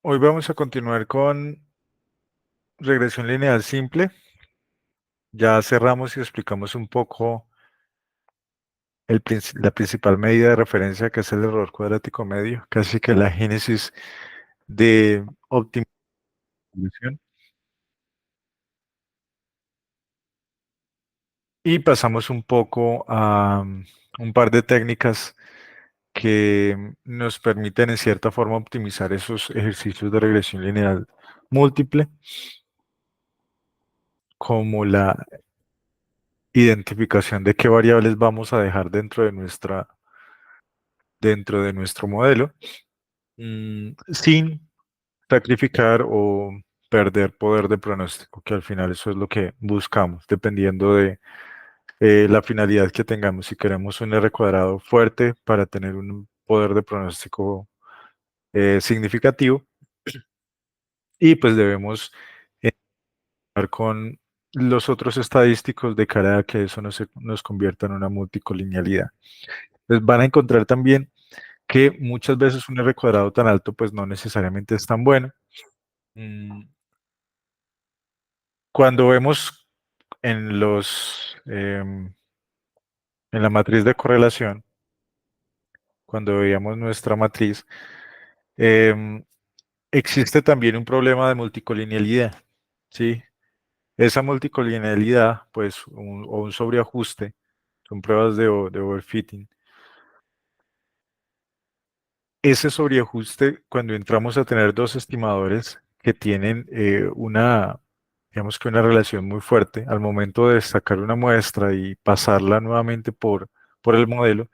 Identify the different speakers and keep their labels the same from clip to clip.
Speaker 1: Hoy vamos a continuar con regresión lineal simple. Ya cerramos y explicamos un poco la principal medida de referencia, que es el error cuadrático medio, casi que la génesis de optimización. Y pasamos un poco a un par de técnicas que nos permiten en cierta forma optimizar esos ejercicios de regresión lineal múltiple, como la identificación de qué variables vamos a dejar dentro de nuestro modelo, sin sacrificar o perder poder de pronóstico, que al final eso es lo que buscamos, dependiendo de la finalidad que tengamos. Si queremos un R cuadrado fuerte para tener un poder de pronóstico significativo, y pues debemos entrar con los otros estadísticos de cara a que eso no nos convierta en una multicolinealidad. Entonces van a encontrar también que muchas veces un R cuadrado tan alto pues no necesariamente es tan bueno. Mm, Cuando vemos en en la matriz de correlación, cuando veíamos nuestra matriz, em, existe también un problema de multicolinealidad, ¿sí? Esa multicolinealidad, pues, o un sobreajuste, son pruebas de overfitting. Ese sobreajuste, cuando entramos a tener dos estimadores que tienen digamos que una relación muy fuerte, al momento de sacar una muestra y pasarla nuevamente por el modelo,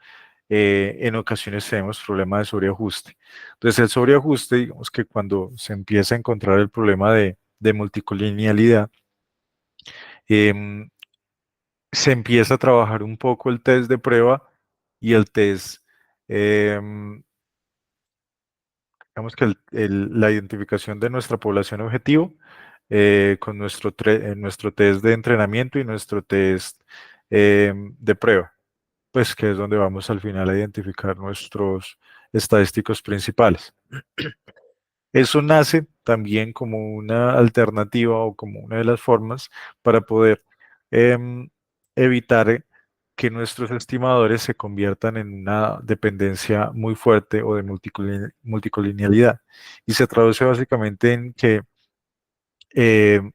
Speaker 1: en ocasiones tenemos problemas de sobreajuste. Entonces, el sobreajuste, digamos que cuando se empieza a encontrar el problema de multicolinealidad, em, se empieza a trabajar un poco el test de prueba y el test, em, digamos que la identificación de nuestra población objetivo, con nuestro test de entrenamiento y nuestro test de prueba, pues que es donde vamos al final a identificar nuestros estadísticos principales. Eso nace también como una alternativa o como una de las formas para poder em, evitar que nuestros estimadores se conviertan en una dependencia muy fuerte o de multicolinealidad. Y se traduce básicamente en que em,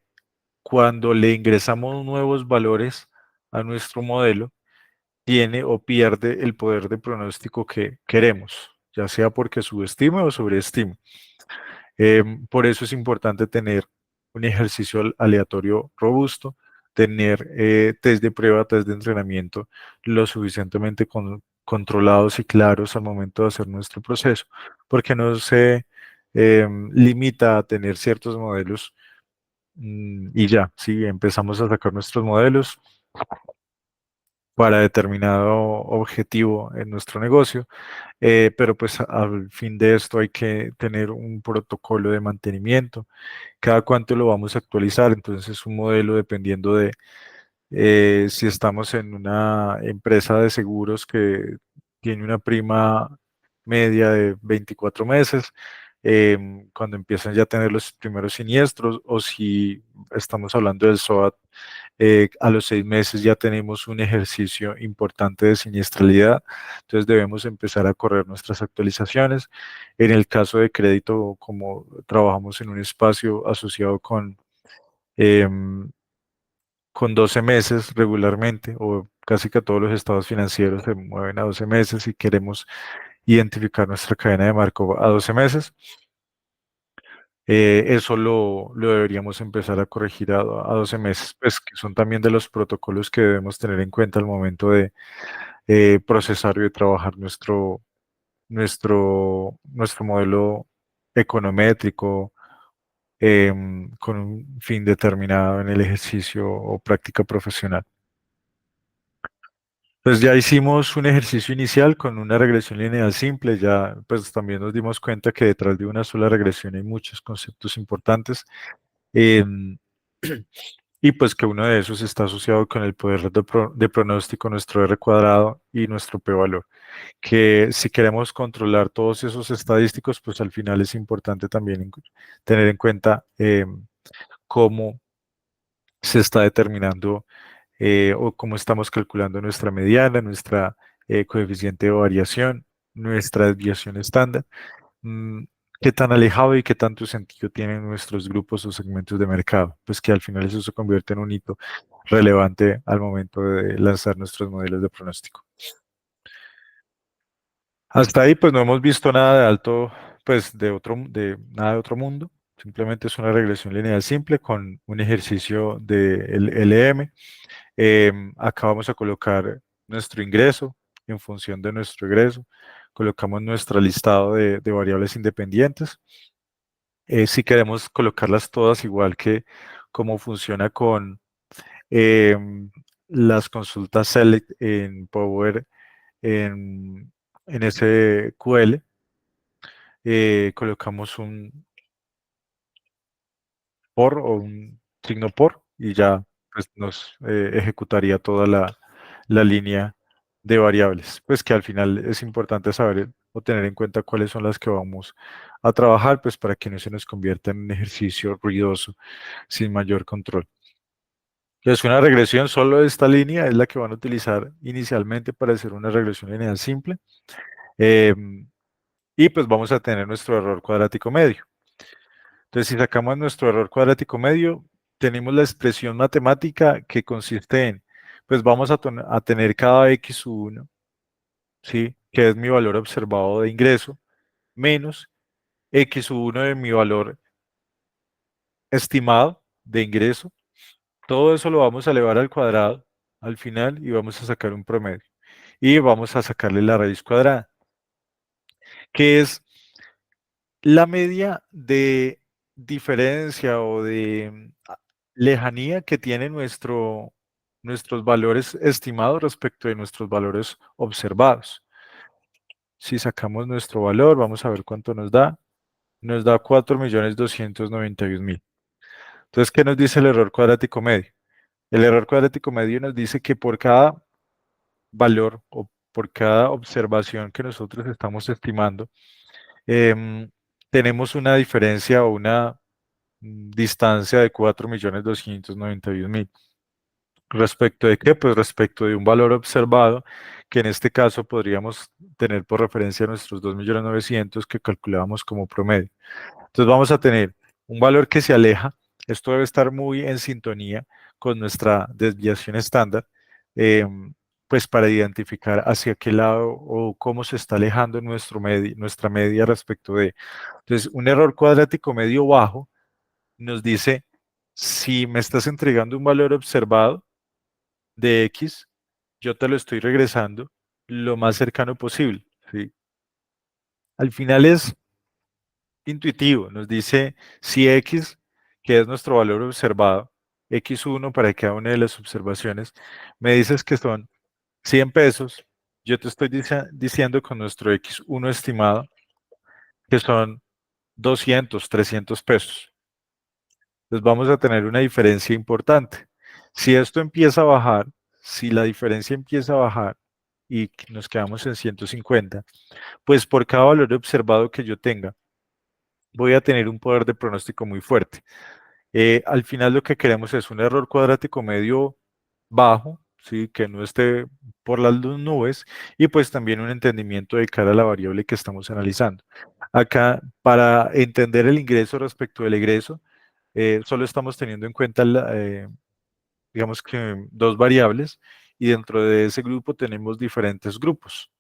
Speaker 1: cuando le ingresamos nuevos valores a nuestro modelo, tiene o pierde el poder de pronóstico que queremos, ya sea porque subestima o sobreestima. Por eso es importante tener un ejercicio aleatorio robusto, tener test de prueba, test de entrenamiento lo suficientemente controlados y claros al momento de hacer nuestro proceso, porque no se limita a tener ciertos modelos, y ya, sí, empezamos a sacar nuestros modelos para determinado objetivo en nuestro negocio, pero pues al fin de esto hay que tener un protocolo de mantenimiento, cada cuánto lo vamos a actualizar. Entonces un modelo, dependiendo de si estamos en una empresa de seguros que tiene una prima media de 24 meses, cuando empiezan ya a tener los primeros siniestros, o si estamos hablando del SOAT, a los 6 meses ya tenemos un ejercicio importante de siniestralidad, entonces debemos empezar a correr nuestras actualizaciones. En el caso de crédito, como trabajamos en un espacio asociado em, con 12 meses regularmente, o casi que todos los estados financieros se mueven a 12 meses y queremos identificar nuestra cadena de marco a 12 meses, eso lo deberíamos empezar a corregir a 12 meses, pues que son también de los protocolos que debemos tener en cuenta al momento de procesar y de trabajar nuestro modelo econométrico, con un fin determinado en el ejercicio o práctica profesional. Pues ya hicimos un ejercicio inicial con una regresión lineal simple, ya pues también nos dimos cuenta que detrás de una sola regresión hay muchos conceptos importantes. Em, y pues que uno de esos está asociado con el poder de pronóstico, nuestro R cuadrado y nuestro p-valor. Que si queremos controlar todos esos estadísticos, pues al final es importante también tener en cuenta cómo se está determinando o cómo estamos calculando nuestra mediana, nuestra coeficiente de variación, nuestra desviación estándar, mm, qué tan alejado y qué tanto sentido tienen nuestros grupos o segmentos de mercado, pues que al final eso se convierte en un hito relevante al momento de lanzar nuestros modelos de pronóstico. Hasta ahí, pues no hemos visto nada de alto, pues de nada de otro mundo. Simplemente es una regresión lineal simple con un ejercicio de LM. Acá vamos a colocar nuestro ingreso en función de nuestro egreso. Colocamos nuestro listado de variables independientes. Si queremos colocarlas todas igual que cómo funciona con em, las consultas Select en Power en SQL, colocamos un por o un signo por y ya pues, nos ejecutaría toda la línea de variables. Pues que al final es importante saber o tener en cuenta cuáles son las que vamos a trabajar, pues para que no se nos convierta en un ejercicio ruidoso sin mayor control. Entonces, una regresión, solo esta línea es la que van a utilizar inicialmente para hacer una regresión lineal simple. Em, y pues vamos a tener nuestro error cuadrático medio. Entonces, si sacamos nuestro error cuadrático medio, tenemos la expresión matemática que consiste en, pues vamos a tener cada x1, ¿sí? Que es mi valor observado de ingreso, menos x1 de mi valor estimado de ingreso. Todo eso lo vamos a elevar al cuadrado al final y vamos a sacar un promedio. Y vamos a sacarle la raíz cuadrada, que es la media de diferencia o de lejanía que tiene nuestros valores estimados respecto de nuestros valores observados. Si sacamos nuestro valor, vamos a ver cuánto nos da. Nos da 4.291.000. Entonces, ¿qué nos dice el error cuadrático medio? El error cuadrático medio nos dice que por cada valor o por cada observación que nosotros estamos estimando, em, tenemos una diferencia o una distancia de 4.291.000. ¿Respecto de qué? Pues respecto de un valor observado, que en este caso podríamos tener por referencia nuestros 2.900.000 que calculábamos como promedio. Entonces vamos a tener un valor que se aleja. Esto debe estar muy en sintonía con nuestra desviación estándar, eh, pues para identificar hacia qué lado o cómo se está alejando nuestra media respecto de. Entonces, un error cuadrático medio bajo nos dice, si me estás entregando un valor observado de X, yo te lo estoy regresando lo más cercano posible, ¿sí? Al final es intuitivo, nos dice si X, que es nuestro valor observado, X1 para cada una de las observaciones, me dices que son 100 pesos, yo te estoy diciendo con nuestro X1 estimado que son 200, 300 pesos. Entonces vamos a tener una diferencia importante. Si esto empieza a bajar, si la diferencia empieza a bajar y nos quedamos en 150, pues por cada valor observado que yo tenga, voy a tener un poder de pronóstico muy fuerte. Al final lo que queremos es un error cuadrático medio bajo, ¿sí? Que no esté por las nubes y pues también un entendimiento de cara a la variable que estamos analizando. Acá, para entender el ingreso respecto del egreso, solo estamos teniendo en cuenta, digamos que dos variables y dentro de ese grupo tenemos diferentes grupos.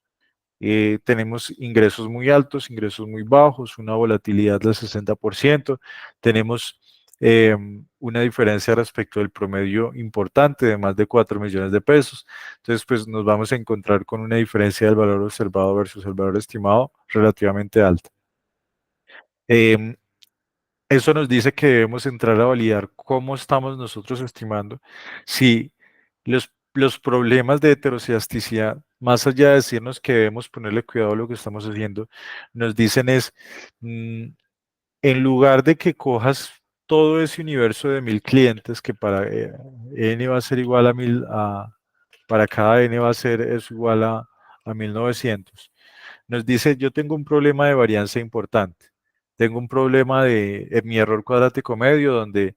Speaker 1: Tenemos ingresos muy altos, ingresos muy bajos, una volatilidad del 60%, tenemos una diferencia respecto del promedio importante de más de 4 millones de pesos. Entonces, pues nos vamos a encontrar con una diferencia del valor observado versus el valor estimado relativamente alta. Em, Eso nos dice que debemos entrar a validar cómo estamos nosotros estimando si los problemas de heteroscedasticidad, más allá de decirnos que debemos ponerle cuidado a lo que estamos haciendo, nos dicen es, en lugar de que cojas todo ese universo de 1000 clientes que para n va a ser igual a 1000, para cada n va a ser eso igual a 1900. Nos dice, yo tengo un problema de varianza importante. Tengo un problema de mi error cuadrático medio donde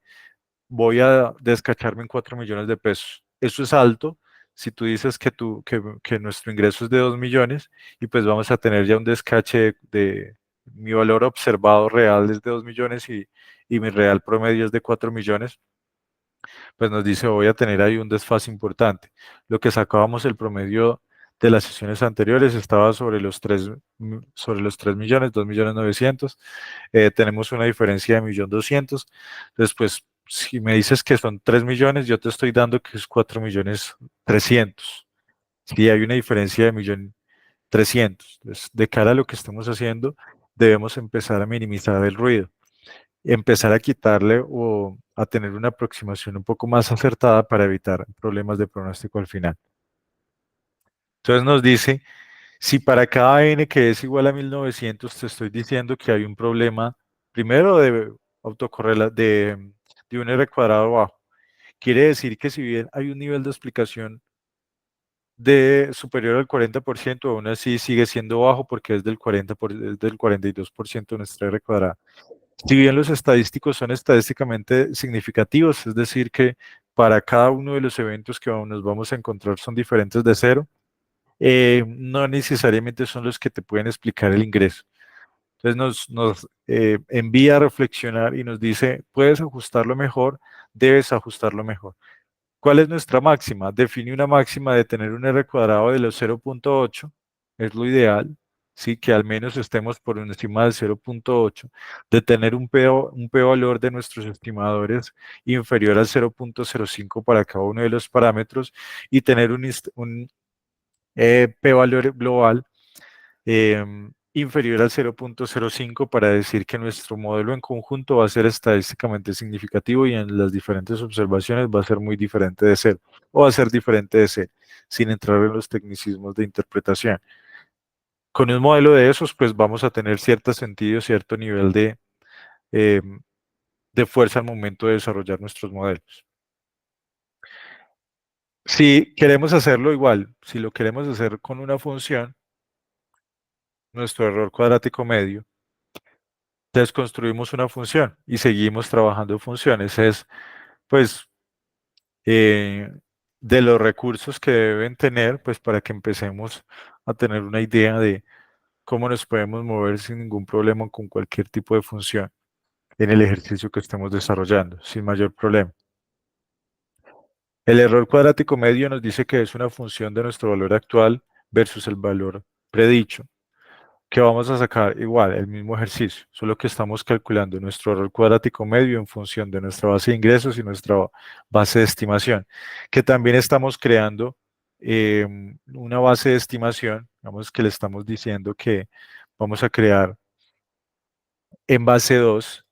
Speaker 1: voy a descacharme en 4 millones de pesos. Eso es alto. Si tú dices que nuestro ingreso es de 2 millones y pues vamos a tener ya un descache de mi valor observado real es de 2 millones y mi real promedio es de 4 millones, pues nos dice voy a tener ahí un desfase importante. Lo que sacábamos el promedio de las sesiones anteriores estaba sobre los 3, sobre los 3 millones, 2 millones 900. Tenemos una diferencia de 1.200.000. Entonces, pues, si me dices que son 3 millones, yo te estoy dando que es 4 millones 300. Si hay una diferencia de 1.300.000. Entonces, de cara a lo que estamos haciendo, debemos empezar a minimizar el ruido, empezar a quitarle o a tener una aproximación un poco más acertada para evitar problemas de pronóstico al final. Entonces nos dice, si para cada n que es igual a 1900 te estoy diciendo que hay un problema, primero de autocorrela de un r cuadrado bajo, quiere decir que si bien hay un nivel de explicación de superior al 40%, aún así sigue siendo bajo porque es del 42% de nuestra r cuadrada. Si bien los estadísticos son estadísticamente significativos, es decir, que para cada uno de los eventos que nos vamos a encontrar son diferentes de cero, no necesariamente son los que te pueden explicar el ingreso. Entonces nos envía a reflexionar y nos dice, puedes ajustarlo mejor, debes ajustarlo mejor. ¿Cuál es nuestra máxima? Define una máxima de tener un R cuadrado de los 0.8, es lo ideal, sí, que al menos estemos por encima del 0.8, de tener un p-valor de nuestros estimadores inferior al 0.05 para cada uno de los parámetros y tener un p-valor global inferior al 0.05 para decir que nuestro modelo en conjunto va a ser estadísticamente significativo y en las diferentes observaciones va a ser muy diferente de cero o va a ser diferente de cero, sin entrar en los tecnicismos de interpretación. Con un modelo de esos, pues vamos a tener cierto sentido, cierto nivel eh, de fuerza al momento de desarrollar nuestros modelos. Si queremos hacerlo igual, si lo queremos hacer con una función, nuestro error cuadrático medio, entonces construimos una función y seguimos trabajando funciones. Es, pues, eh, de los recursos que deben tener, pues, para que empecemos a tener una idea de cómo nos podemos mover sin ningún problema con cualquier tipo de función en el ejercicio que estemos desarrollando, sin mayor problema. El error cuadrático medio nos dice que es una función de nuestro valor actual versus el valor predicho, que vamos a sacar igual el mismo ejercicio, solo que estamos calculando nuestro error cuadrático medio en función de nuestra base de ingresos y nuestra base de estimación, que también estamos creando una base de estimación, digamos que le estamos diciendo que vamos a crear en base 2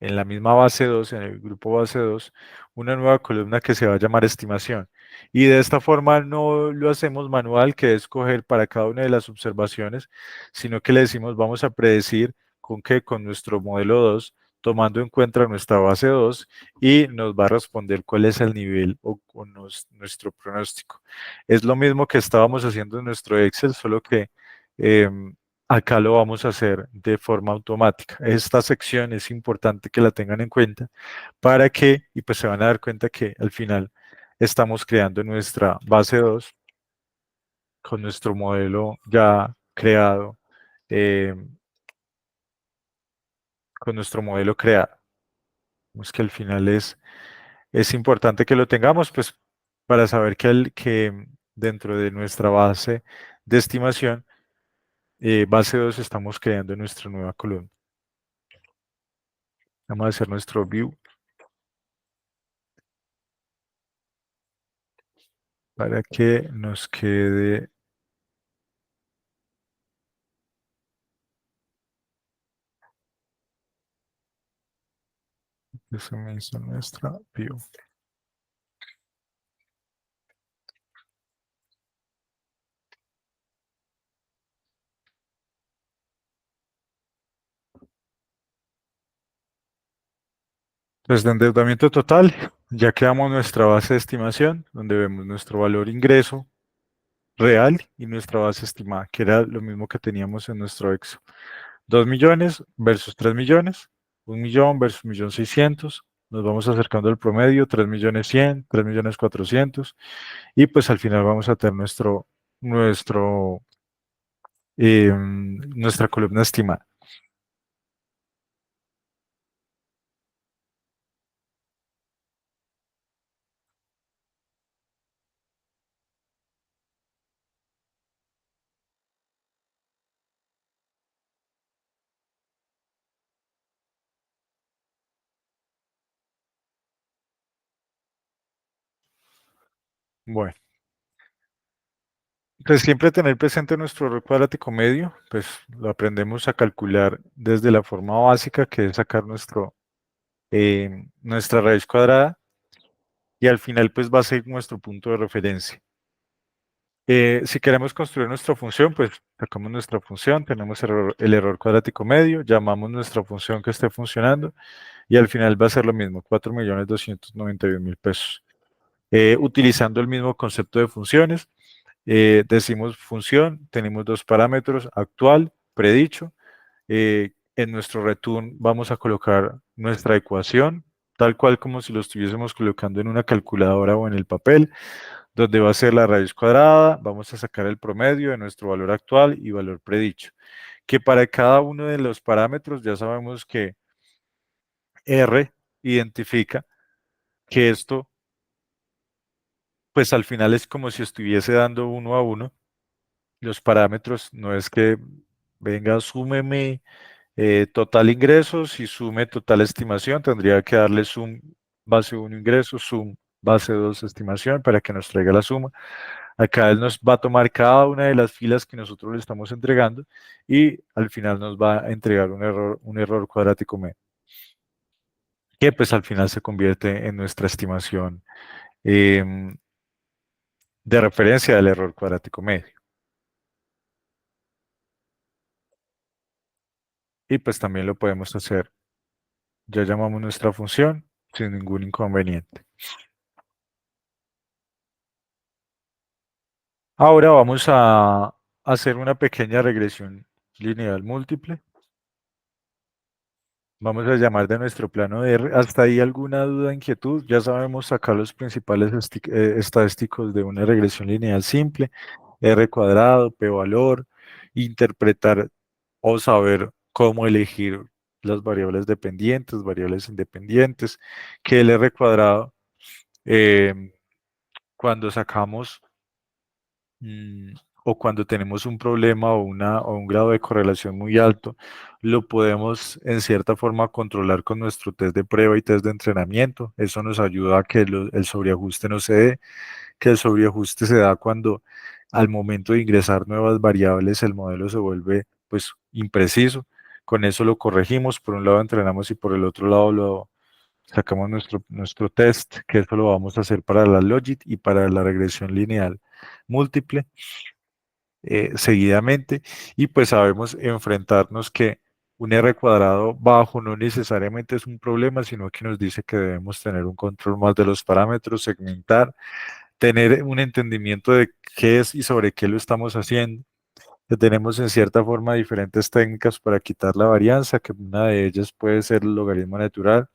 Speaker 1: en la misma base 2 en el grupo base 2 una nueva columna que se va a llamar estimación. Y de esta forma no lo hacemos manual, que es coger para cada una de las observaciones, sino que le decimos vamos a predecir con qué, con nuestro modelo 2 tomando en cuenta nuestra base 2 y nos va a responder cuál es el nivel o nuestro pronóstico. Es lo mismo que estábamos haciendo en nuestro Excel, solo que acá lo vamos a hacer de forma automática. Esta sección es importante que la tengan en cuenta para que, y pues se van a dar cuenta que al final estamos creando nuestra base 2 con nuestro modelo ya creado, eh, con nuestro modelo creado. Vemos que al final es importante que lo tengamos, pues para saber que dentro de nuestra base de estimación, base 2 estamos creando nuestra nueva columna. Vamos a hacer nuestro view para que nos quede, eso me hizo nuestra view. Pues de endeudamiento total, ya creamos nuestra base de estimación, donde vemos nuestro valor ingreso real y nuestra base estimada, que era lo mismo que teníamos en nuestro Excel. 2 millones versus 3 millones, 1 millón versus 1.600.000, nos vamos acercando al promedio, 3.100.000, 3.400.000, y pues al final vamos a tener nuestra columna estimada. Bueno, pues siempre tener presente nuestro error cuadrático medio, pues lo aprendemos a calcular desde la forma básica, que es sacar nuestra raíz cuadrada, y al final pues va a ser nuestro punto de referencia. Si queremos construir nuestra función, pues sacamos nuestra función, tenemos el error cuadrático medio, llamamos nuestra función que esté funcionando, y al final va a ser lo mismo, 4.291.000 pesos. Utilizando el mismo concepto de funciones, decimos función, tenemos dos parámetros, actual, predicho. En nuestro return vamos a colocar nuestra ecuación, tal cual como si lo estuviésemos colocando en una calculadora o en el papel, donde va a ser la raíz cuadrada, vamos a sacar el promedio de nuestro valor actual y valor predicho, que para cada uno de los parámetros ya sabemos que R identifica que esto, pues al final es como si estuviese dando uno a uno. Los parámetros no es que venga, súmeme total ingresos y sume total estimación, tendría que darle sum base uno ingresos, sum base 2 estimación para que nos traiga la suma. Acá él nos va a tomar cada una de las filas que nosotros le estamos entregando y al final nos va a entregar un error cuadrático medio, que pues al final se convierte en nuestra estimación em, de referencia del error cuadrático medio. Y pues también lo podemos hacer. Ya llamamos nuestra función sin ningún inconveniente. Ahora vamos a hacer una pequeña regresión lineal múltiple. Vamos a llamar de nuestro plano de R. ¿Hasta ahí alguna duda, inquietud? Ya sabemos sacar los principales estadísticos de una regresión lineal simple, R cuadrado, P valor, interpretar o saber cómo elegir las variables dependientes, variables independientes, que el R cuadrado, eh, cuando sacamos mm, o cuando tenemos un problema o un grado de correlación muy alto, lo podemos en cierta forma controlar con nuestro test de prueba y test de entrenamiento. Eso nos ayuda a que el sobreajuste no se dé, que el sobreajuste se da cuando al momento de ingresar nuevas variables el modelo se vuelve pues impreciso. Con eso lo corregimos, por un lado entrenamos y por el otro lado lo sacamos nuestro test, que eso lo vamos a hacer para la logit y para la regresión lineal múltiple seguidamente, y pues sabemos enfrentarnos que un R cuadrado bajo no necesariamente es un problema, sino que nos dice que debemos tener un control más de los parámetros, segmentar, tener un entendimiento de qué es y sobre qué lo estamos haciendo, que tenemos en cierta forma diferentes técnicas para quitar la varianza, que una de ellas puede ser el logaritmo natural,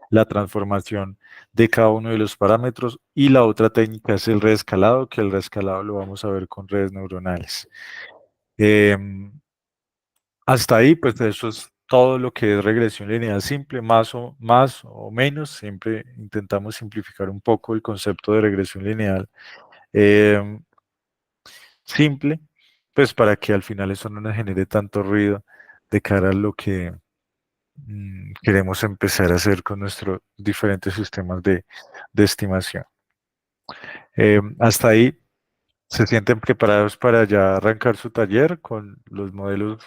Speaker 1: la transformación de cada uno de los parámetros, y la otra técnica es el reescalado, que el reescalado lo vamos a ver con redes neuronales. Em, Hasta ahí, pues eso es todo lo que es regresión lineal simple, más o menos. Siempre intentamos simplificar un poco el concepto de regresión lineal em, simple, pues para que al final eso no nos genere tanto ruido de cara a lo que queremos empezar a hacer con nuestros diferentes sistemas de estimación. Hasta ahí. ¿Se sienten preparados para ya arrancar su taller con los modelos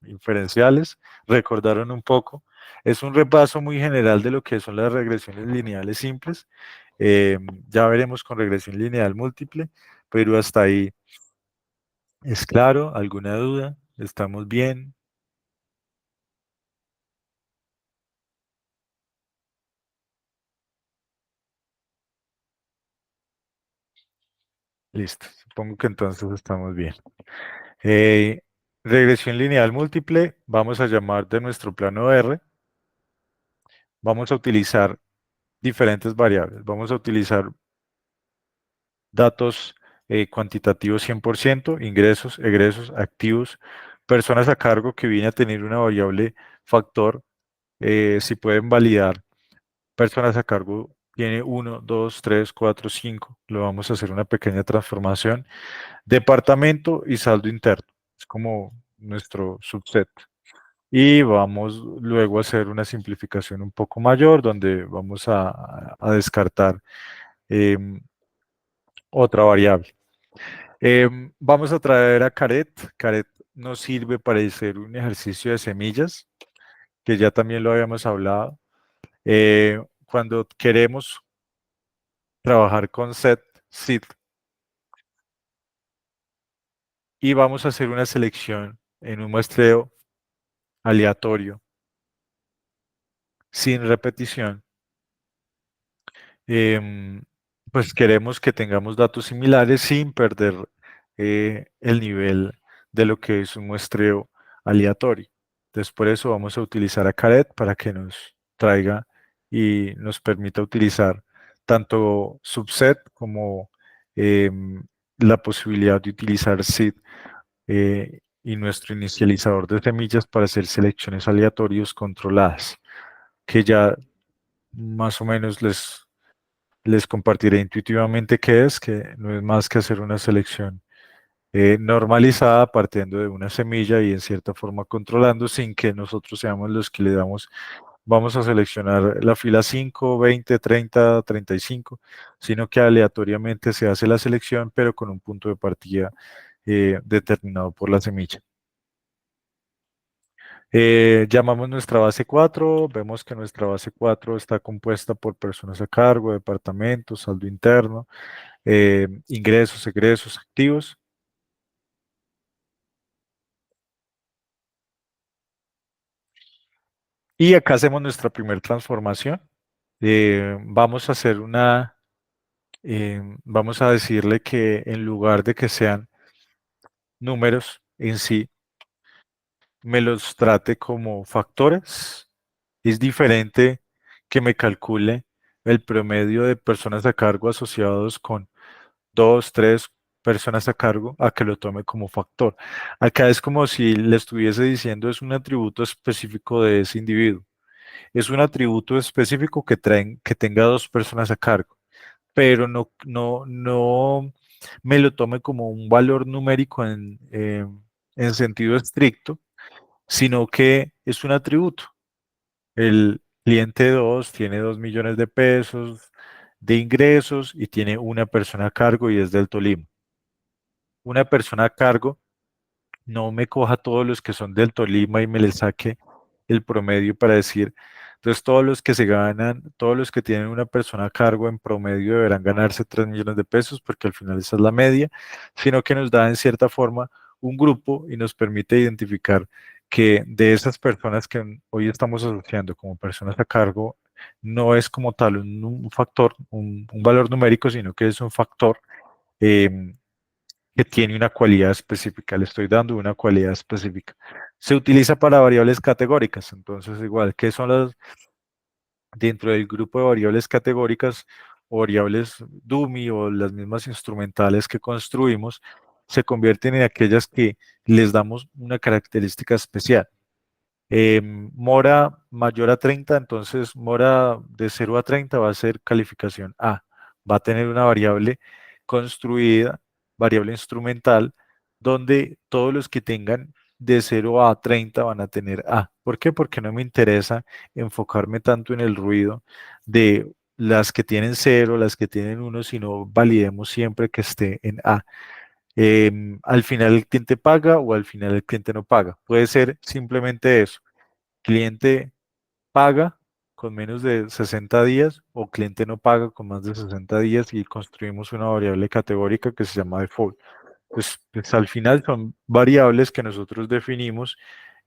Speaker 1: inferenciales? ¿Recordaron un poco? Es un repaso muy general de lo que son las regresiones lineales simples. Eh, ya veremos con regresión lineal múltiple, pero hasta ahí es claro. ¿Alguna duda? ¿Estamos bien? Listo. Supongo que entonces estamos bien. Eh, Regresión lineal múltiple, vamos a llamar de nuestro plano R. Vamos a utilizar diferentes variables. Vamos a utilizar datos cuantitativos 100%, ingresos, egresos, activos, personas a cargo que viene a tener una variable factor. Si pueden validar personas a cargo, tiene uno, 2, 3, 4, 5. Lo vamos a hacer una pequeña transformación. Departamento y saldo interno. Es como nuestro subset. Y vamos luego a hacer una simplificación un poco mayor donde vamos a descartar em, otra variable. Vamos a traer a Caret. Caret nos sirve para hacer un ejercicio de semillas, que ya también lo habíamos hablado. Cuando queremos trabajar con set, seed, y vamos a hacer una selección en un muestreo aleatorio, sin repetición, em, pues queremos que tengamos datos similares sin perder el nivel de lo que es un muestreo aleatorio. Entonces, por eso vamos a utilizar a Caret para que nos traiga y nos permita utilizar tanto subset como em, la posibilidad de utilizar seed y nuestro inicializador de semillas para hacer selecciones aleatorias controladas, que ya más o menos les compartiré intuitivamente qué es, que no es más que hacer una selección normalizada partiendo de una semilla y en cierta forma controlando sin que nosotros seamos los que le damos, vamos a seleccionar la fila 5, 20, 30, 35, sino que aleatoriamente se hace la selección, pero con un punto de partida determinado por la semilla. Llamamos nuestra base 4, vemos que nuestra base 4 está compuesta por personas a cargo, departamentos, saldo interno, ingresos, egresos, activos. Y acá hacemos nuestra primera transformación. Vamos a hacer vamos a decirle que en lugar de que sean números en sí, me los trate como factores. Es diferente que me calcule el promedio de personas a cargo asociados con dos, tres personas a cargo a que lo tome como factor. Acá es como si le estuviese diciendo es un atributo específico de ese individuo. Es un atributo específico que tenga dos personas a cargo, pero no me lo tome como un valor numérico en sentido estricto, sino que es un atributo. El cliente 2 tiene 2 millones de pesos de ingresos y tiene una persona a cargo y es del Tolima. Una persona a cargo no me coja todos los que son del Tolima y me le saque el promedio para decir, entonces todos los que se ganan, todos los que tienen una persona a cargo en promedio deberán ganarse 3 millones de pesos porque al final esa es la media, sino que nos da en cierta forma un grupo y nos permite identificar que de esas personas que hoy estamos asociando como personas a cargo, no es como tal un factor, un valor numérico, sino que es un factor em, que tiene una cualidad específica, le estoy dando una cualidad específica. Se utiliza para variables categóricas, entonces igual, ¿qué son las dentro del grupo de variables categóricas o variables dummy o las mismas instrumentales que construimos? Se convierten en aquellas que les damos una característica especial. Mora mayor a 30, entonces mora de 0 a 30 va a ser calificación A. Va a tener una variable construida, variable instrumental, donde todos los que tengan de 0 a 30 van a tener A. ¿Por qué? Porque no me interesa enfocarme tanto en el ruido de las que tienen 0, las que tienen 1, sino validemos siempre que esté en A. Al final el cliente paga o al final el cliente no paga. Puede ser simplemente eso. Cliente paga con menos de 60 días o cliente no paga con más de 60 días y construimos una variable categórica que se llama default. Pues al final son variables que nosotros definimos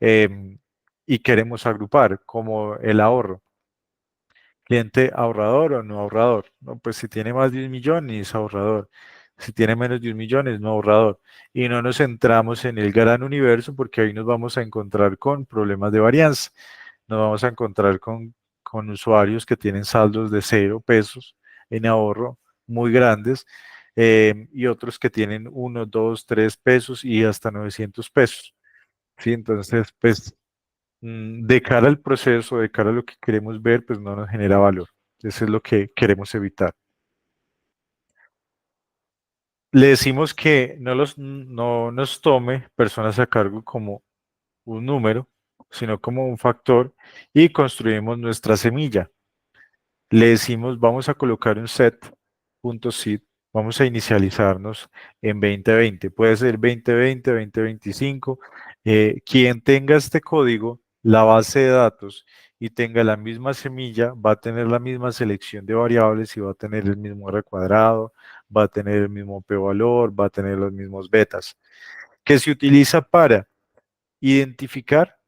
Speaker 1: em, y queremos agrupar, como el ahorro. Cliente ahorrador o no ahorrador. No, pues si tiene más de 1 millón es ahorrador. Si tiene menos de 1 millón es no ahorrador. Y no nos centramos en el gran universo porque ahí nos vamos a encontrar con problemas de varianza. Nos vamos a encontrar con usuarios que tienen saldos de 0 pesos en ahorro muy grandes, y otros que tienen 1, 2, 3 pesos y hasta 900 pesos. ¿Sí? Entonces, pues de cara al proceso, de cara a lo que queremos ver, pues no nos genera valor. Eso es lo que queremos evitar. Le decimos que no nos tome personas a cargo como un número, sino como un factor y construimos nuestra semilla. Le decimos, vamos a colocar un set.seed, vamos a inicializarnos en 2020. Puede ser 2020, 2025. Quien tenga este código, la base de datos y tenga la misma semilla, va a tener la misma selección de variables y va a tener el mismo R cuadrado, va a tener el mismo p-valor, va a tener los mismos betas, que se utiliza para identificar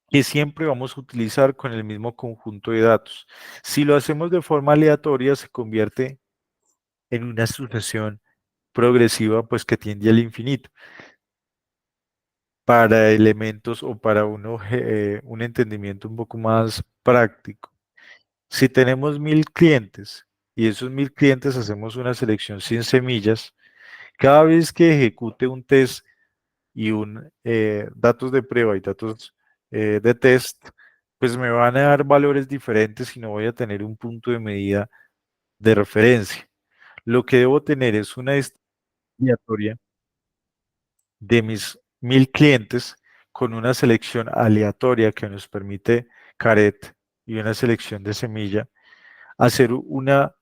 Speaker 1: que siempre vamos a utilizar con el mismo conjunto de datos. Si lo hacemos de forma aleatoria, se convierte en una sucesión progresiva, pues que tiende al infinito. Para elementos o para un entendimiento un poco más práctico. Si tenemos 1.000 clientes y esos 1.000 clientes hacemos una selección sin semillas, cada vez que ejecute un test y datos de prueba y datos de test, pues me van a dar valores diferentes y no voy a tener un punto de medida de referencia. Lo que debo tener es una aleatoria de mis 1.000 clientes con una selección aleatoria que nos permite Caret y una selección de semilla, hacer un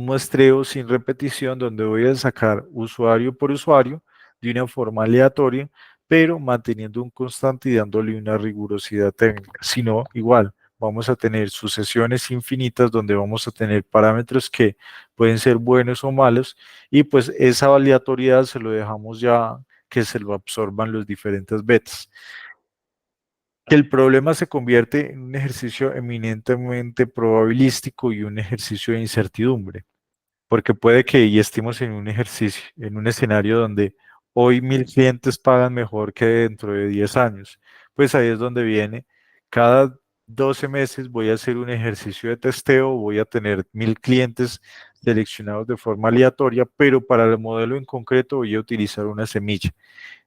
Speaker 1: muestreo sin repetición donde voy a sacar usuario por usuario de una forma aleatoria, pero manteniendo un constante y dándole una rigurosidad técnica. Si no, igual, vamos a tener sucesiones infinitas donde vamos a tener parámetros que pueden ser buenos o malos y pues esa aleatoriedad se lo dejamos ya que se lo absorban los diferentes betas. Que el problema se convierte en un ejercicio eminentemente probabilístico y un ejercicio de incertidumbre, porque puede que y estemos en un ejercicio, en un escenario donde hoy 1.000 clientes pagan mejor que dentro de 10 años. Pues ahí es donde viene, cada 12 meses voy a hacer un ejercicio de testeo, voy a tener 1.000 clientes seleccionados de forma aleatoria, pero para el modelo en concreto voy a utilizar una semilla.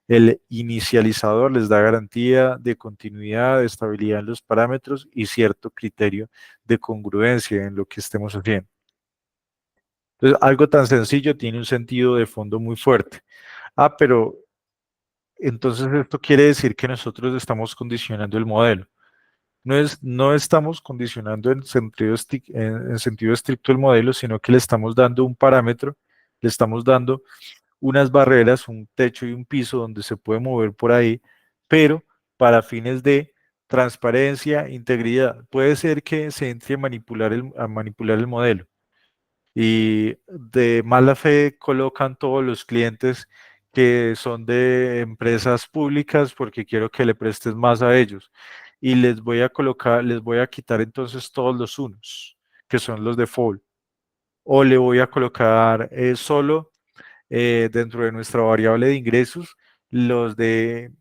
Speaker 1: El inicializador les da garantía de continuidad, de estabilidad en los parámetros y cierto criterio de congruencia en lo que estemos haciendo. Entonces, algo tan sencillo tiene un sentido de fondo muy fuerte. Pero entonces esto quiere decir que nosotros estamos condicionando el modelo. No estamos condicionando en sentido estricto el modelo, sino que le estamos dando un parámetro, le estamos dando unas barreras, un techo y un piso donde se puede mover por ahí, pero para fines de transparencia, integridad. Puede ser que se entre a manipular el modelo y de mala fe colocan todos los clientes que son de empresas públicas porque quiero que le prestes más a ellos y les voy a quitar entonces todos los unos, que son los default, o le voy a colocar solo dentro de nuestra variable de ingresos los de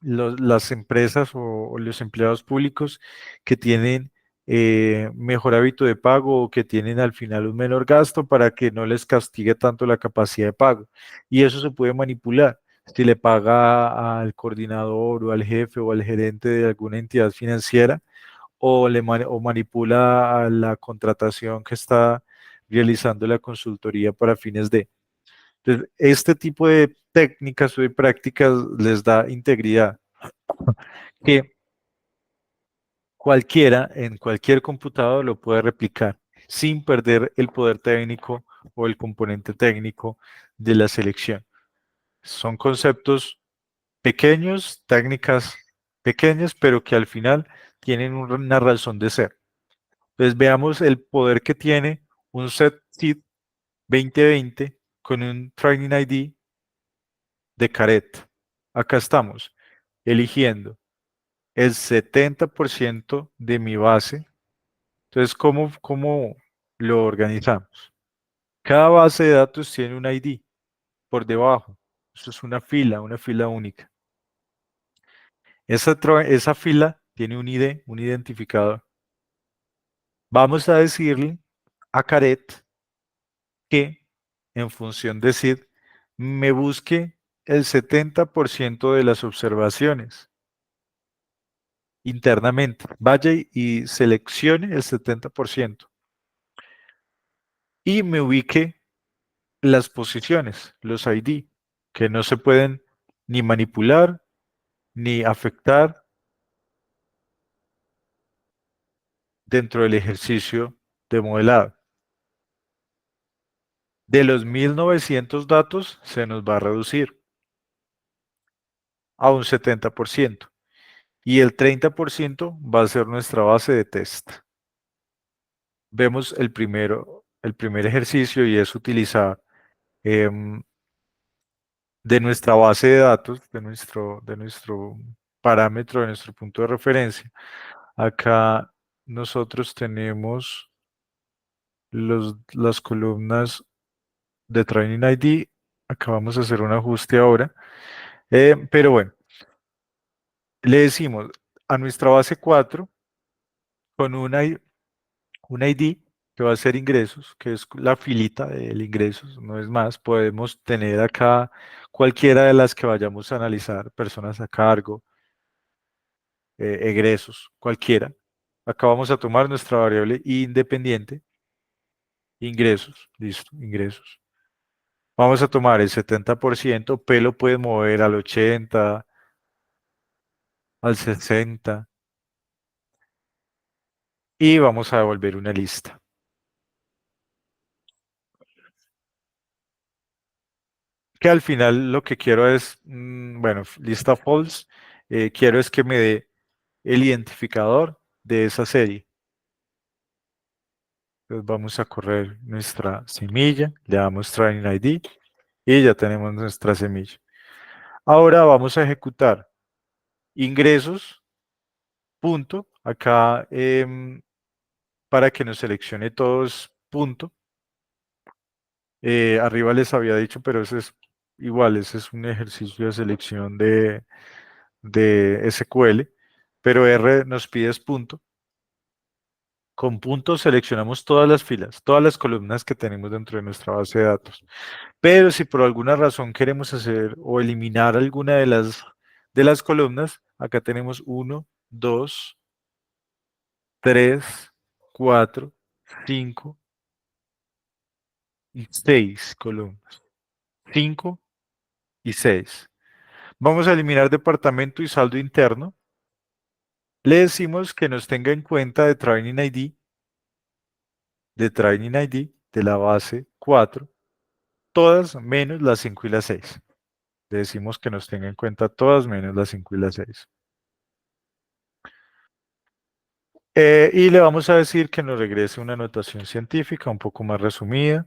Speaker 1: las empresas o los empleados públicos que tienen mejor hábito de pago o que tienen al final un menor gasto para que no les castigue tanto la capacidad de pago. Y eso se puede manipular. Si le paga al coordinador o al jefe o al gerente de alguna entidad financiera o manipula a la contratación que está realizando la consultoría para fines de. Entonces, este tipo de técnicas o de prácticas les da integridad que cualquiera en cualquier computador lo puede replicar sin perder el poder técnico o el componente técnico de la selección. Son conceptos pequeños, técnicas pequeñas, pero que al final tienen una razón de ser. Entonces veamos el poder que tiene un set SID 2020 con un Training ID de Caret. Acá estamos eligiendo el 70% de mi base. Entonces, ¿cómo lo organizamos? Cada base de datos tiene un ID por debajo. Eso es una fila única. Esa fila tiene un ID, un identificador. Vamos a decirle a Caret que, en función de SID, me busque el 70% de las observaciones internamente. Vaya y seleccione el 70% y me ubique las posiciones, los ID, que no se pueden ni manipular ni afectar dentro del ejercicio de modelado. De los 1900 datos se nos va a reducir a un 70% y el 30% va a ser nuestra base de test. Vemos el primer ejercicio y es utilizar em, de nuestra base de datos, de nuestro parámetro, de nuestro punto de referencia. Acá nosotros tenemos las columnas de Training ID. Acá vamos a hacer un ajuste ahora. Pero bueno, le decimos a nuestra base 4 con un ID que va a ser ingresos, que es la filita del ingresos, no es más. Podemos tener acá cualquiera de las que vayamos a analizar, personas a cargo, egresos, cualquiera. Acá vamos a tomar nuestra variable independiente, ingresos, listo, ingresos. Vamos a tomar el 70%, P lo puede mover al 80, al 60 y vamos a devolver una lista. Que al final lo que quiero es, bueno, lista false, quiero es que me dé el identificador de esa serie. Entonces vamos a correr nuestra semilla, le damos training ID y ya tenemos nuestra semilla. Ahora vamos a ejecutar ingresos, punto, acá para que nos seleccione todos, punto. Arriba les había dicho, pero ese es igual, ese es un ejercicio de selección de SQL, pero R nos pide es punto. Con punto seleccionamos todas las filas, todas las columnas que tenemos dentro de nuestra base de datos. Pero si por alguna razón queremos hacer o eliminar alguna de las columnas, acá tenemos uno, 2, 3, 4, 5 y 6 columnas. 5 y 6. Vamos a eliminar departamento y saldo interno. Le decimos que nos tenga en cuenta de Training ID, de la base 4, todas menos las 5 y las 6. Le decimos que nos tenga en cuenta todas menos las 5 y las 6. Y le vamos a decir que nos regrese una anotación científica un poco más resumida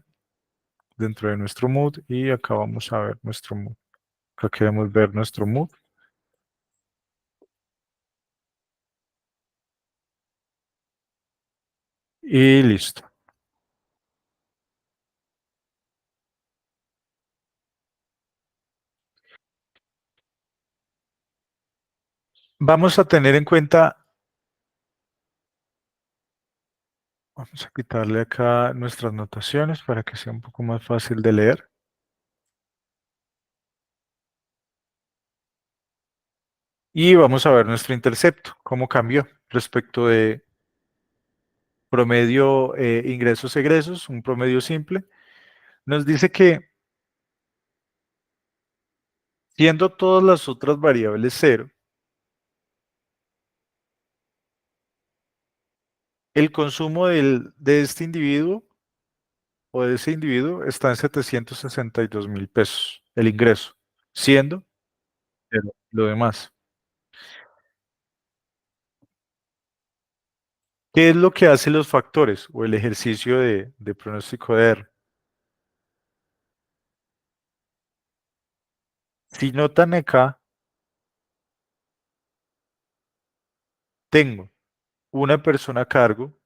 Speaker 1: dentro de nuestro mood y acá vamos a ver nuestro mood. Acá queremos ver nuestro mood y listo. Vamos a tener en cuenta, vamos a quitarle acá nuestras notaciones para que sea un poco más fácil de leer. Y vamos a ver nuestro intercepto, cómo cambió respecto de promedio ingresos-egresos, un promedio simple. Nos dice que siendo todas las otras variables cero, el consumo de este individuo o de ese individuo está en 762.000 pesos, el ingreso, siendo cero lo demás. ¿Qué es lo que hacen los factores o el ejercicio de pronóstico de R? Si notan acá, tengo una persona a cargo,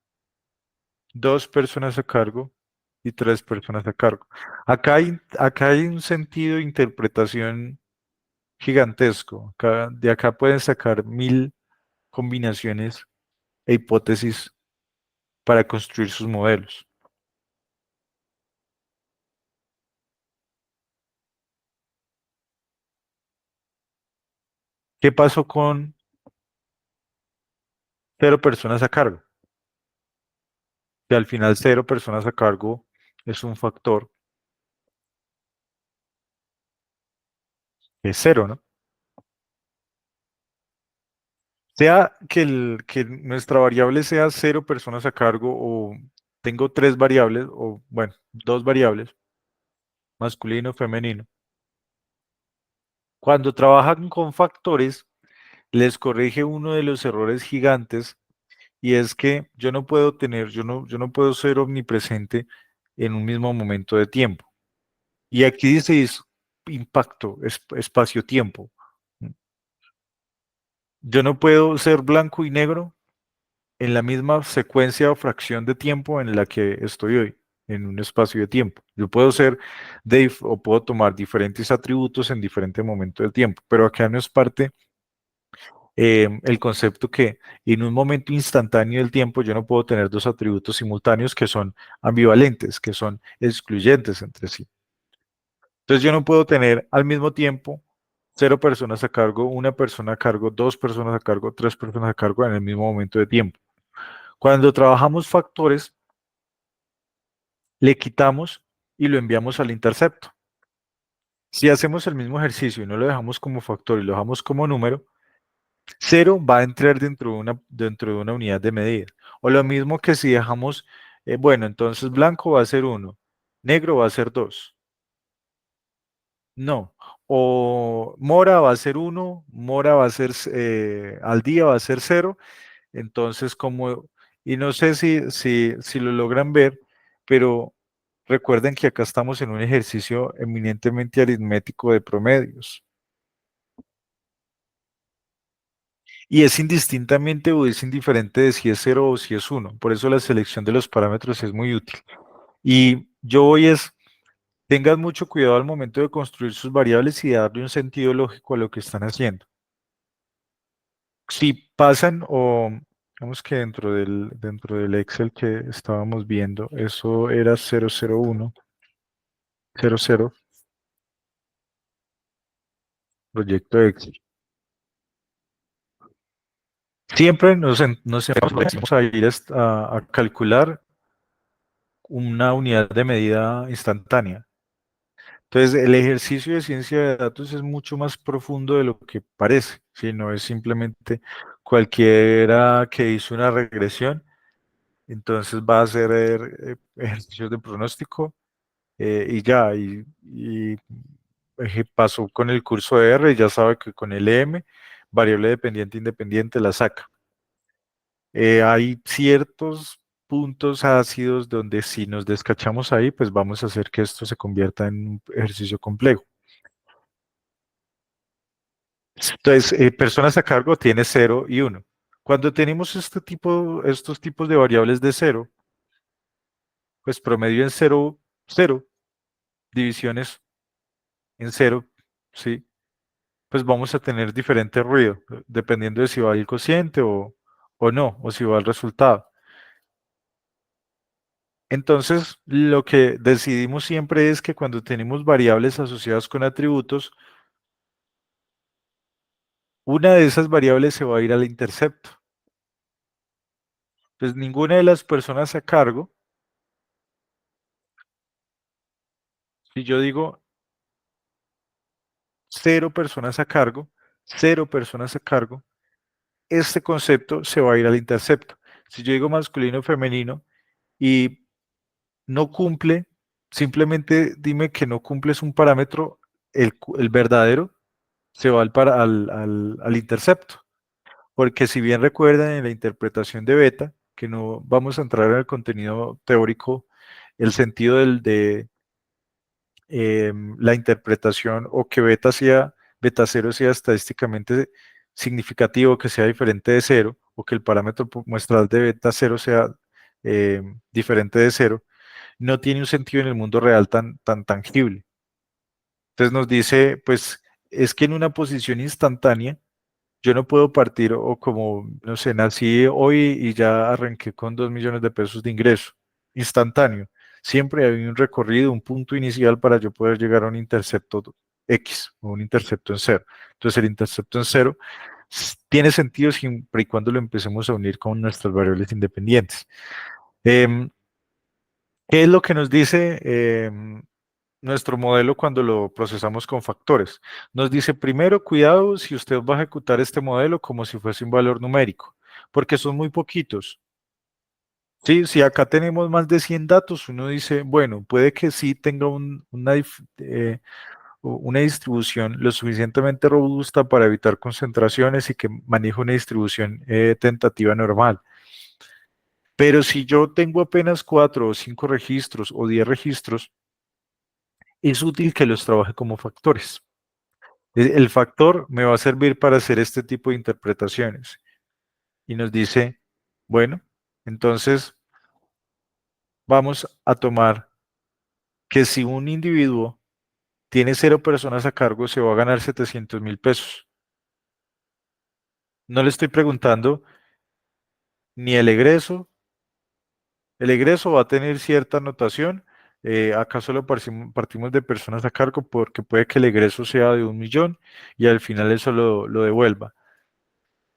Speaker 1: dos personas a cargo y tres personas a cargo. Acá hay un sentido de interpretación gigantesco. De acá pueden sacar mil combinaciones e hipótesis para construir sus modelos. ¿Qué pasó con cero personas a cargo? Que al final cero personas a cargo es un factor que es cero, ¿no? Sea que nuestra variable sea cero personas a cargo o tengo tres variables o, bueno, dos variables, masculino, femenino. Cuando trabajan con factores, les corrige uno de los errores gigantes y es que yo no puedo ser omnipresente en un mismo momento de tiempo. Y aquí dice impacto, espacio-tiempo. Yo no puedo ser blanco y negro en la misma secuencia o fracción de tiempo en la que estoy hoy, en un espacio de tiempo. Yo puedo ser o puedo tomar diferentes atributos en diferente momento del tiempo, pero acá no es parte el concepto que en un momento instantáneo del tiempo yo no puedo tener dos atributos simultáneos que son ambivalentes, que son excluyentes entre sí. Entonces yo no puedo tener al mismo tiempo cero personas a cargo, una persona a cargo, dos personas a cargo, tres personas a cargo en el mismo momento de tiempo. Cuando trabajamos factores, le quitamos y lo enviamos al intercepto. Si hacemos el mismo ejercicio y no lo dejamos como factor y lo dejamos como número, cero va a entrar dentro de una unidad de medida. O lo mismo que si dejamos, bueno, entonces blanco va a ser uno, negro va a ser 2. No. O mora va a ser uno, mora va a ser, al día va a ser cero. Entonces, y no sé si lo logran ver, pero recuerden que acá estamos en un ejercicio eminentemente aritmético de promedios. Y es indistintamente o es indiferente de si es cero o si es uno. Por eso la selección de los parámetros es muy útil. Y yo voy tengan mucho cuidado al momento de construir sus variables y darle un sentido lógico a lo que están haciendo. Si pasan o, digamos que dentro del Excel que estábamos viendo, eso era 001, 00, proyecto Excel. Siempre nos empezamos a ir a calcular una unidad de medida instantánea. Entonces, el ejercicio de ciencia de datos es mucho más profundo de lo que parece, ¿sí? No es simplemente cualquiera que hizo una regresión, entonces va a hacer ejercicios de pronóstico y ya, pasó con el curso de R, y ya sabe que con el EM, variable dependiente independiente, la saca. Hay ciertos puntos ácidos donde si nos descachamos ahí, pues vamos a hacer que esto se convierta en un ejercicio complejo. Entonces, personas a cargo tiene cero y uno. Cuando tenemos estos tipos de variables de cero, pues promedio en cero, cero, divisiones en cero, ¿sí? Pues vamos a tener diferente ruido, dependiendo de si va el cociente o no, o si va el resultado. Entonces, lo que decidimos siempre es que cuando tenemos variables asociadas con atributos, una de esas variables se va a ir al intercepto. Pues ninguna de las personas a cargo, si yo digo cero personas a cargo, cero personas a cargo, este concepto se va a ir al intercepto. Si yo digo masculino o femenino y no cumple, simplemente dime que no cumples un parámetro, el verdadero se va al intercepto. Porque si bien recuerdan en la interpretación de beta, que no vamos a entrar en el contenido teórico, el sentido la interpretación o que beta cero sea estadísticamente significativo, que sea diferente de cero, o que el parámetro muestral de beta cero sea diferente de cero, no tiene un sentido en el mundo real tan tangible. Entonces nos dice, pues es que en una posición instantánea, yo no puedo partir o como, no sé, nací hoy y ya arranqué con 2 millones de pesos de ingreso, instantáneo. Siempre hay un recorrido, un punto inicial para yo poder llegar a un intercepto X o un intercepto en cero. Entonces el intercepto en cero tiene sentido siempre y cuando lo empecemos a unir con nuestras variables independientes. Em, ¿Qué es lo que nos dice nuestro modelo cuando lo procesamos con factores? Nos dice, primero, cuidado si usted va a ejecutar este modelo como si fuese un valor numérico, porque son muy poquitos. Sí, si acá tenemos más de 100 datos, uno dice, bueno, puede que sí tenga una distribución lo suficientemente robusta para evitar concentraciones y que maneje una distribución tentativa normal. Pero si yo tengo apenas 4 o 5 registros o 10 registros, es útil que los trabaje como factores. El factor me va a servir para hacer este tipo de interpretaciones. Y nos dice, bueno, entonces vamos a tomar que si un individuo tiene 0 personas a cargo, se va a ganar 700.000 pesos. No le estoy preguntando ni el egreso va a tener cierta anotación. Acá solo partimos de personas a cargo porque puede que el egreso sea de 1 millón y al final eso lo devuelva.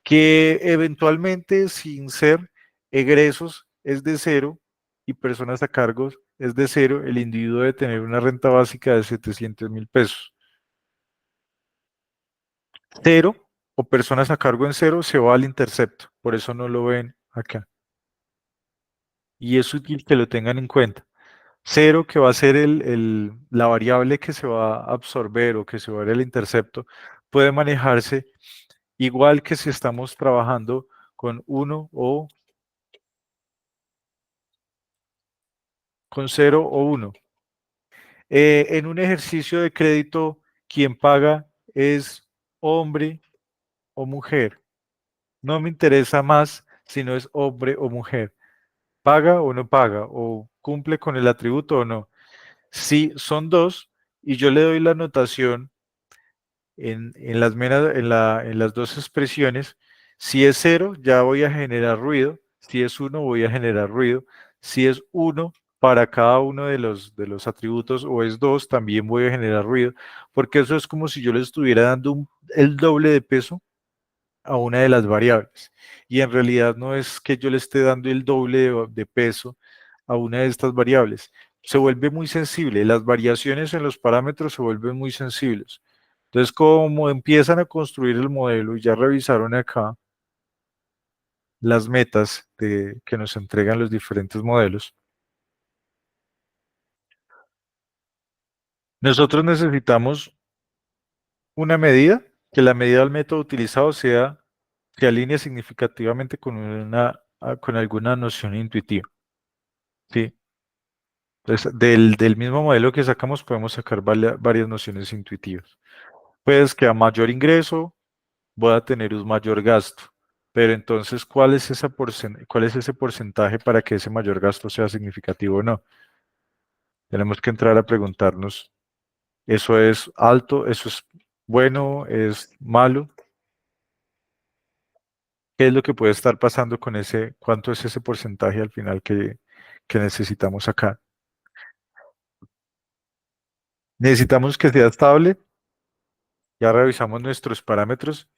Speaker 1: Que eventualmente sin ser egresos es de cero y personas a cargo es de cero, el individuo debe tener una renta básica de 700.000 pesos. Cero o personas a cargo en cero se va al intercepto, por eso no lo ven acá. Y es útil que lo tengan en cuenta. Cero, que va a ser la variable que se va a absorber o que se va a ver el intercepto, puede manejarse igual que si estamos trabajando con uno o con cero o uno. En un ejercicio de crédito, quien paga es hombre o mujer. No me interesa más si no es hombre o mujer. ¿Paga o no paga? ¿O cumple con el atributo o no? Si son dos y yo le doy la anotación en las dos expresiones, si es cero, ya voy a generar ruido. Si es uno, voy a generar ruido. Si es uno para cada uno de los atributos o es dos, también voy a generar ruido, porque eso es como si yo le estuviera dando el doble de peso a una de las variables. Y en realidad no es que yo le esté dando el doble de peso a una de estas variables. Se vuelve muy sensible. Las variaciones en los parámetros se vuelven muy sensibles. Entonces, como empiezan a construir el modelo y ya revisaron acá las metas que nos entregan los diferentes modelos, nosotros necesitamos una medida, que la medida del método utilizado se alinee significativamente con alguna noción intuitiva. ¿Sí? Entonces, del mismo modelo que sacamos podemos sacar varias nociones intuitivas. Pues que a mayor ingreso voy a tener un mayor gasto. Pero entonces, ¿cuál es ese porcentaje para que ese mayor gasto sea significativo o no? Tenemos que entrar a preguntarnos, ¿eso es alto? ¿Eso es bueno? ¿Es malo? ¿Qué es lo que puede estar pasando con cuánto es ese porcentaje al final que necesitamos acá? Necesitamos que sea estable. Ya revisamos nuestros parámetros,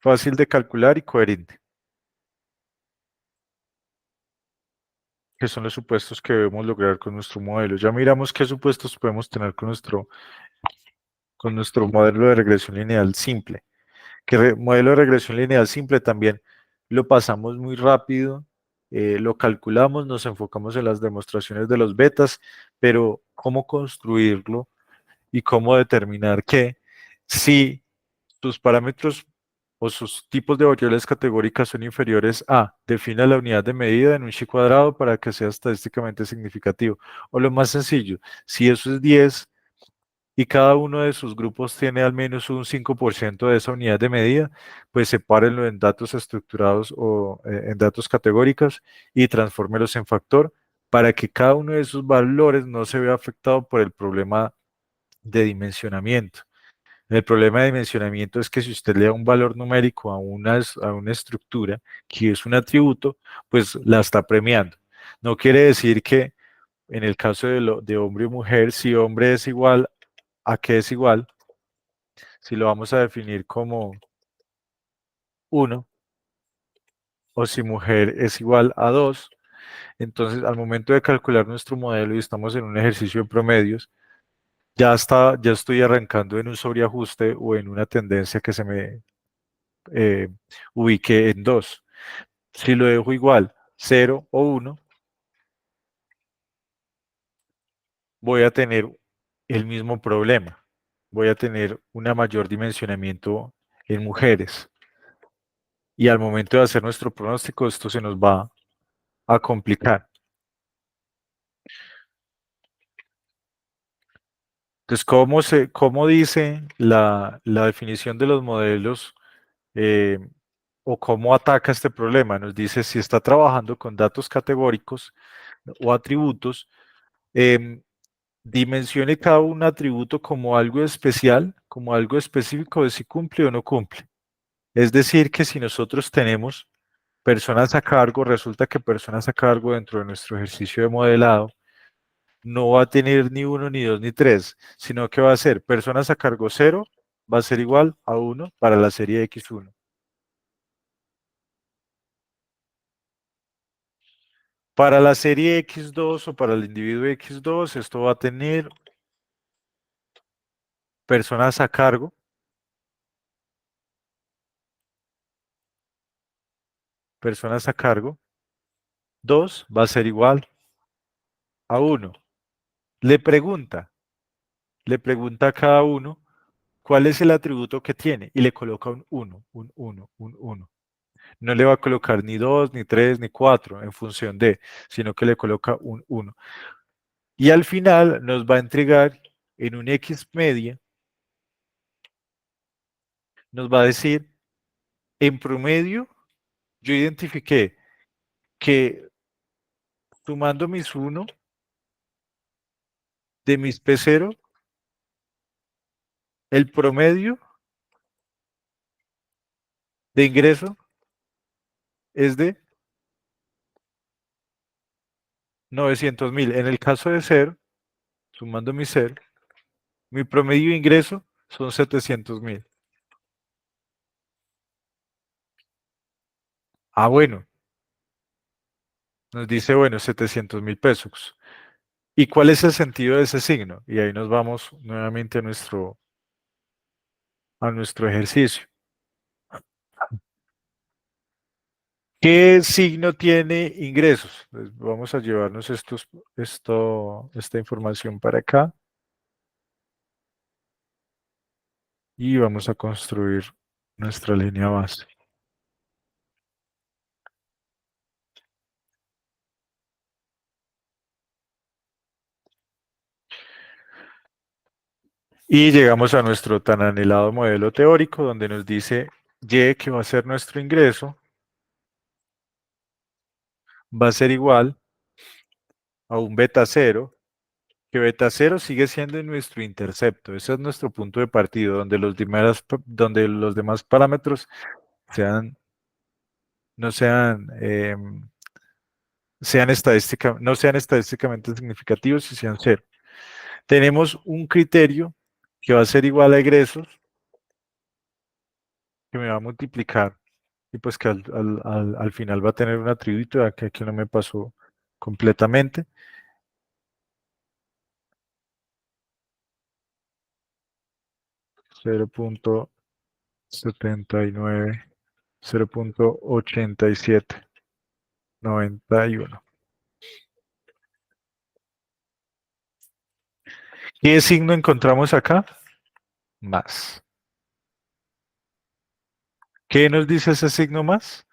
Speaker 1: fácil de calcular y coherente, que son los supuestos que debemos lograr con nuestro modelo. Ya miramos qué supuestos podemos tener con nuestro modelo de regresión lineal simple. Modelo de regresión lineal simple también lo pasamos muy rápido, lo calculamos, nos enfocamos en las demostraciones de los betas, pero cómo construirlo y cómo determinar que si tus parámetros o sus tipos de variables categóricas son inferiores a, defina la unidad de medida en un chi cuadrado para que sea estadísticamente significativo. O lo más sencillo, si eso es 10 y cada uno de sus grupos tiene al menos un 5% de esa unidad de medida, pues sepárenlo en datos estructurados o en datos categóricos y transfórmelos en factor para que cada uno de esos valores no se vea afectado por el problema de dimensionamiento. El problema de dimensionamiento es que si usted le da un valor numérico a una estructura que es un atributo, pues la está premiando. No quiere decir que en el caso de hombre y mujer, si hombre es igual a qué es igual, si lo vamos a definir como uno o si mujer es igual a 2, entonces al momento de calcular nuestro modelo y estamos en un ejercicio de promedios, ya estoy arrancando en un sobreajuste o en una tendencia que se me eh, ubique en 2. Si lo dejo igual, 0 o 1, voy a tener el mismo problema. Voy a tener una mayor dimensionamiento en mujeres. Y al momento de hacer nuestro pronóstico, esto se nos va a complicar. Entonces, cómo dice la definición de los modelos eh, o cómo ataca este problema? Nos dice si está trabajando con datos categóricos o atributos, em, dimensione cada un atributo como algo especial, como algo específico de si cumple o no cumple. Es decir, que si nosotros tenemos personas a cargo, resulta que personas a cargo dentro de nuestro ejercicio de modelado no va a tener ni uno, ni dos, ni tres, sino que va a ser personas a cargo cero, va a ser igual a uno para la serie X1. Para la serie X2 o para el individuo X2, esto va a tener personas a cargo, personas a cargo, 2 va a ser igual a uno. Le pregunta, le pregunta a cada uno cuál es el atributo que tiene y le coloca un uno, un uno, un uno. No le va a colocar ni 2, ni 3, ni 4 en función de, sino que le coloca un uno. Y al final nos va a entregar en un X media, nos va a decir, en promedio, yo identifiqué que sumando mis uno de mis P0, el promedio de ingreso es de 900.000. En el caso de cero, sumando mi cero, mi promedio de ingreso son 700.000. Ah, bueno, nos dice, bueno, 700.000 pesos. ¿Y cuál es el sentido de ese signo? Y ahí nos vamos nuevamente a nuestro ejercicio. ¿Qué signo tiene ingresos? Pues vamos a llevarnos esta información para acá y vamos a construir nuestra línea base. Y llegamos a nuestro tan anhelado modelo teórico donde nos dice Y, que va a ser nuestro ingreso, va a ser igual a un beta cero, que beta cero sigue siendo nuestro intercepto. Ese es nuestro punto de partida, donde los demás parámetros sean, no sean, no sean estadísticamente significativos y sean cero. Tenemos un criterio que va a ser igual a egresos, que me va a multiplicar y pues que al final va a tener un atributo que aquí no me pasó completamente. Cero punto setenta y nueve, 0.8791. ¿Qué signo encontramos acá? Más. ¿Qué nos dice ese signo más?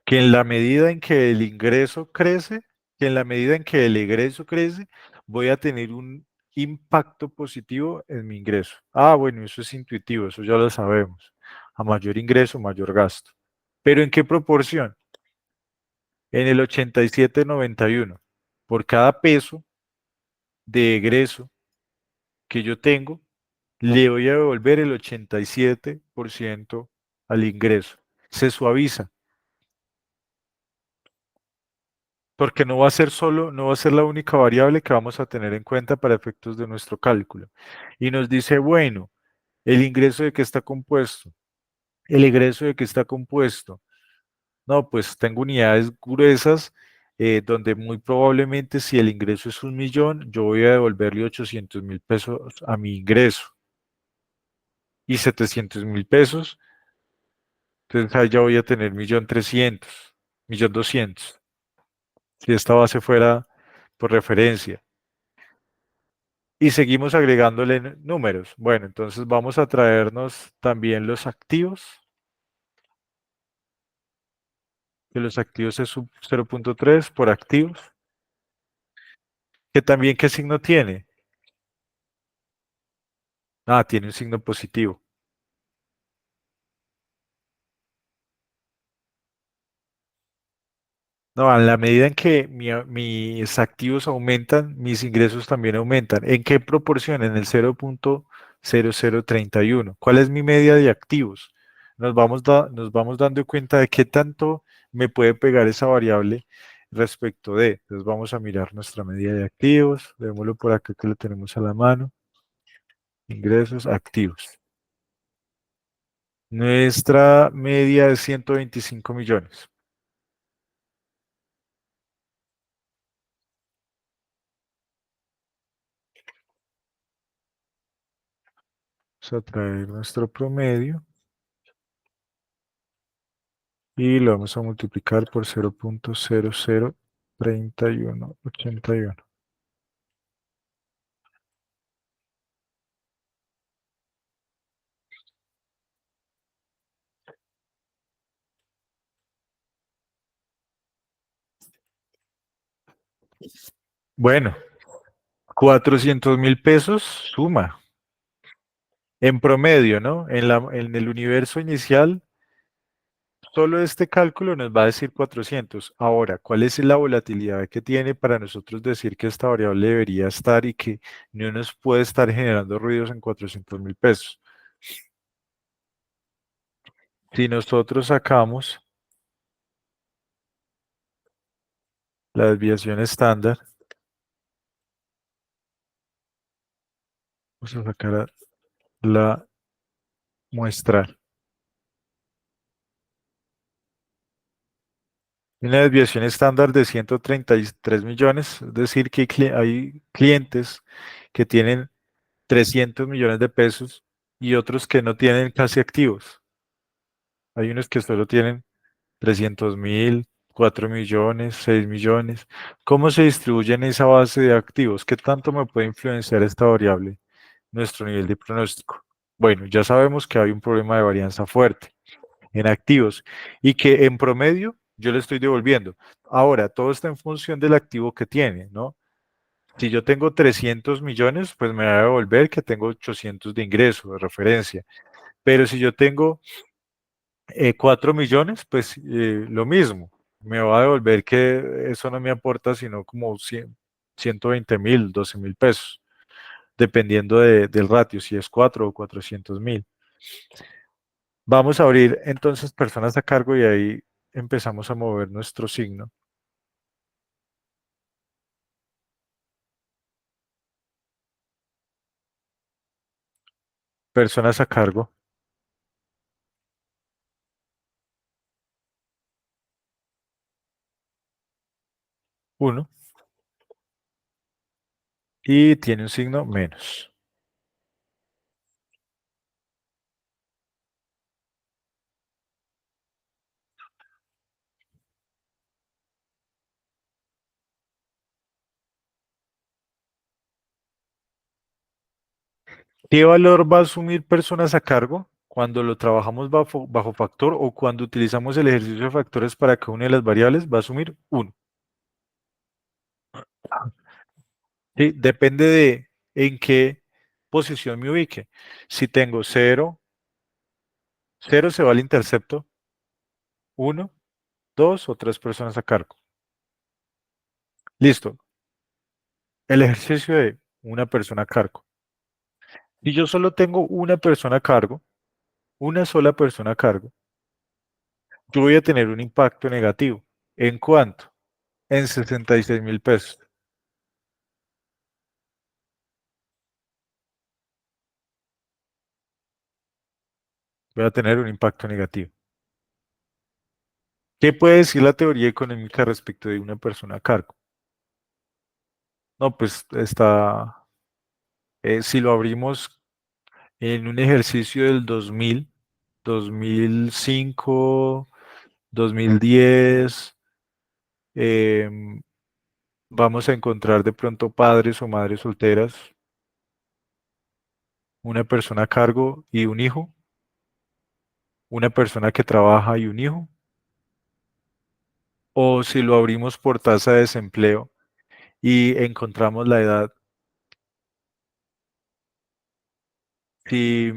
Speaker 1: Que en la medida en que el ingreso crece, que en la medida en que el egreso crece, voy a tener un impacto positivo en mi ingreso. Ah, bueno, eso es intuitivo, eso ya lo sabemos. A mayor ingreso, mayor gasto. ¿Pero en qué proporción? En el 87-91. Por cada peso de egreso que yo tengo, le voy a devolver el 87% al ingreso. Se suaviza, porque no va a ser solo, no va a ser la única variable que vamos a tener en cuenta para efectos de nuestro cálculo. Y nos dice, bueno, el ingreso de qué está compuesto, el egreso de qué está compuesto. No, pues tengo unidades gruesas donde muy probablemente si el ingreso es 1.000.000, yo voy a devolverle 800.000 pesos a mi ingreso y 700.000 pesos. Entonces ahí ya voy a tener 1.300.000, 1.200.000. Si esta base fuera por referencia. Y seguimos agregándole números. Bueno, entonces vamos a traernos también los activos, que los activos es sub 0.3 por activos, que también qué signo tiene. Ah, tiene un signo positivo. No, en la medida en que mis activos aumentan, mis ingresos también aumentan. ¿En qué proporción? En el 0.0031. ¿Cuál es mi media de activos? Nos vamos dando cuenta de qué tanto me puede pegar esa variable respecto de. Entonces vamos a mirar nuestra media de activos. Veámoslo por acá que lo tenemos a la mano. Ingresos, activos. Nuestra media es 125 millones. Vamos a traer nuestro promedio. Y lo vamos a multiplicar por 0.003181. Bueno, 400.000 pesos suma. En promedio, ¿no? En el universo inicial, solo este cálculo nos va a decir 400. Ahora, ¿cuál es la volatilidad que tiene para nosotros decir que esta variable debería estar y que no nos puede estar generando ruidos en 400.000 pesos? Si nosotros sacamos la desviación estándar, vamos a sacar la muestral. Una desviación estándar de 133 millones, es decir, que hay clientes que tienen 300 millones de pesos y otros que no tienen casi activos. Hay unos que solo tienen 300.000, 4 millones, 6 millones. ¿Cómo se distribuye en esa base de activos? ¿Qué tanto me puede influenciar esta variable? Nuestro nivel de pronóstico. Bueno, ya sabemos que hay un problema de varianza fuerte en activos y que en promedio yo le estoy devolviendo. Ahora, todo está en función del activo que tiene, ¿no? Si yo tengo 300 millones, pues me va a devolver que tengo 800 de ingreso, de referencia. Pero si yo tengo 4 millones, pues lo mismo. Me va a devolver que eso no me aporta sino como 120.000, 12.000 pesos, dependiendo del ratio, si es 4 o 400.000. Vamos a abrir entonces personas a cargo y ahí empezamos a mover nuestro signo. Personas a cargo, uno, y tiene un signo menos. ¿Qué valor va a asumir personas a cargo cuando lo trabajamos bajo factor o cuando utilizamos el ejercicio de factores para cada una de las variables? Va a asumir uno. ¿Sí? Depende de en qué posición me ubique. Si tengo cero, cero se va al intercepto, uno, dos o tres personas a cargo. Listo. El ejercicio de una persona a cargo. Si yo solo tengo una persona a cargo, una sola persona a cargo, yo voy a tener un impacto negativo. ¿En cuánto? En 66.000 pesos. Voy a tener un impacto negativo. ¿Qué puede decir la teoría económica respecto de una persona a cargo? No, pues está, si lo abrimos en un ejercicio del 2000, 2005, 2010, em, vamos a encontrar de pronto padres o madres solteras, una persona a cargo y un hijo, una persona que trabaja y un hijo, o si lo abrimos por tasa de desempleo y encontramos la edad, si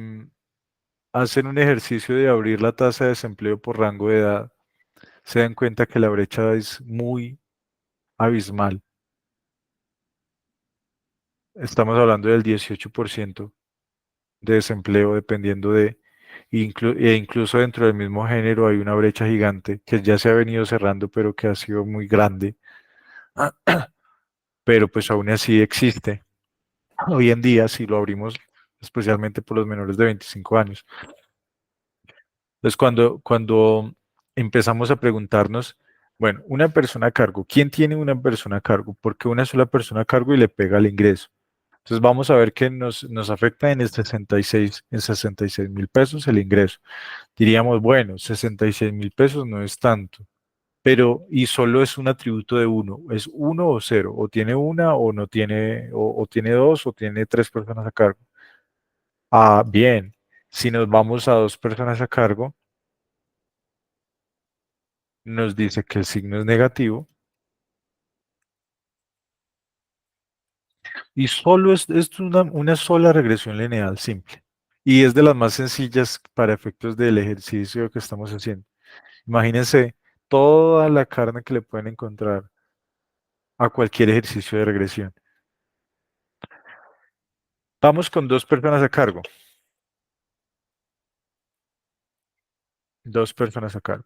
Speaker 1: hacen un ejercicio de abrir la tasa de desempleo por rango de edad, se dan cuenta que la brecha es muy abismal. Estamos hablando del 18% de desempleo dependiendo de, e incluso dentro del mismo género hay una brecha gigante que ya se ha venido cerrando, pero que ha sido muy grande, pero pues aún así existe. Hoy en día, si lo abrimos especialmente por los menores de 25 años. Entonces, cuando empezamos a preguntarnos, bueno, una persona a cargo, ¿quién tiene una persona a cargo? ¿Por qué una sola persona a cargo y le pega el ingreso? Entonces vamos a ver que nos afecta en el 66, en 66.000 pesos el ingreso. Diríamos, bueno, 66.000 pesos no es tanto, pero y solo es un atributo de uno, es uno o cero, o tiene una o no tiene, o tiene dos o tiene tres personas a cargo. Ah, bien, si nos vamos a dos personas a cargo, nos dice que el signo es negativo y solo es una sola regresión lineal simple. Y es de las más sencillas para efectos del ejercicio que estamos haciendo. Imagínense toda la carne que le pueden encontrar a cualquier ejercicio de regresión. Vamos con dos personas a cargo. Dos personas a cargo.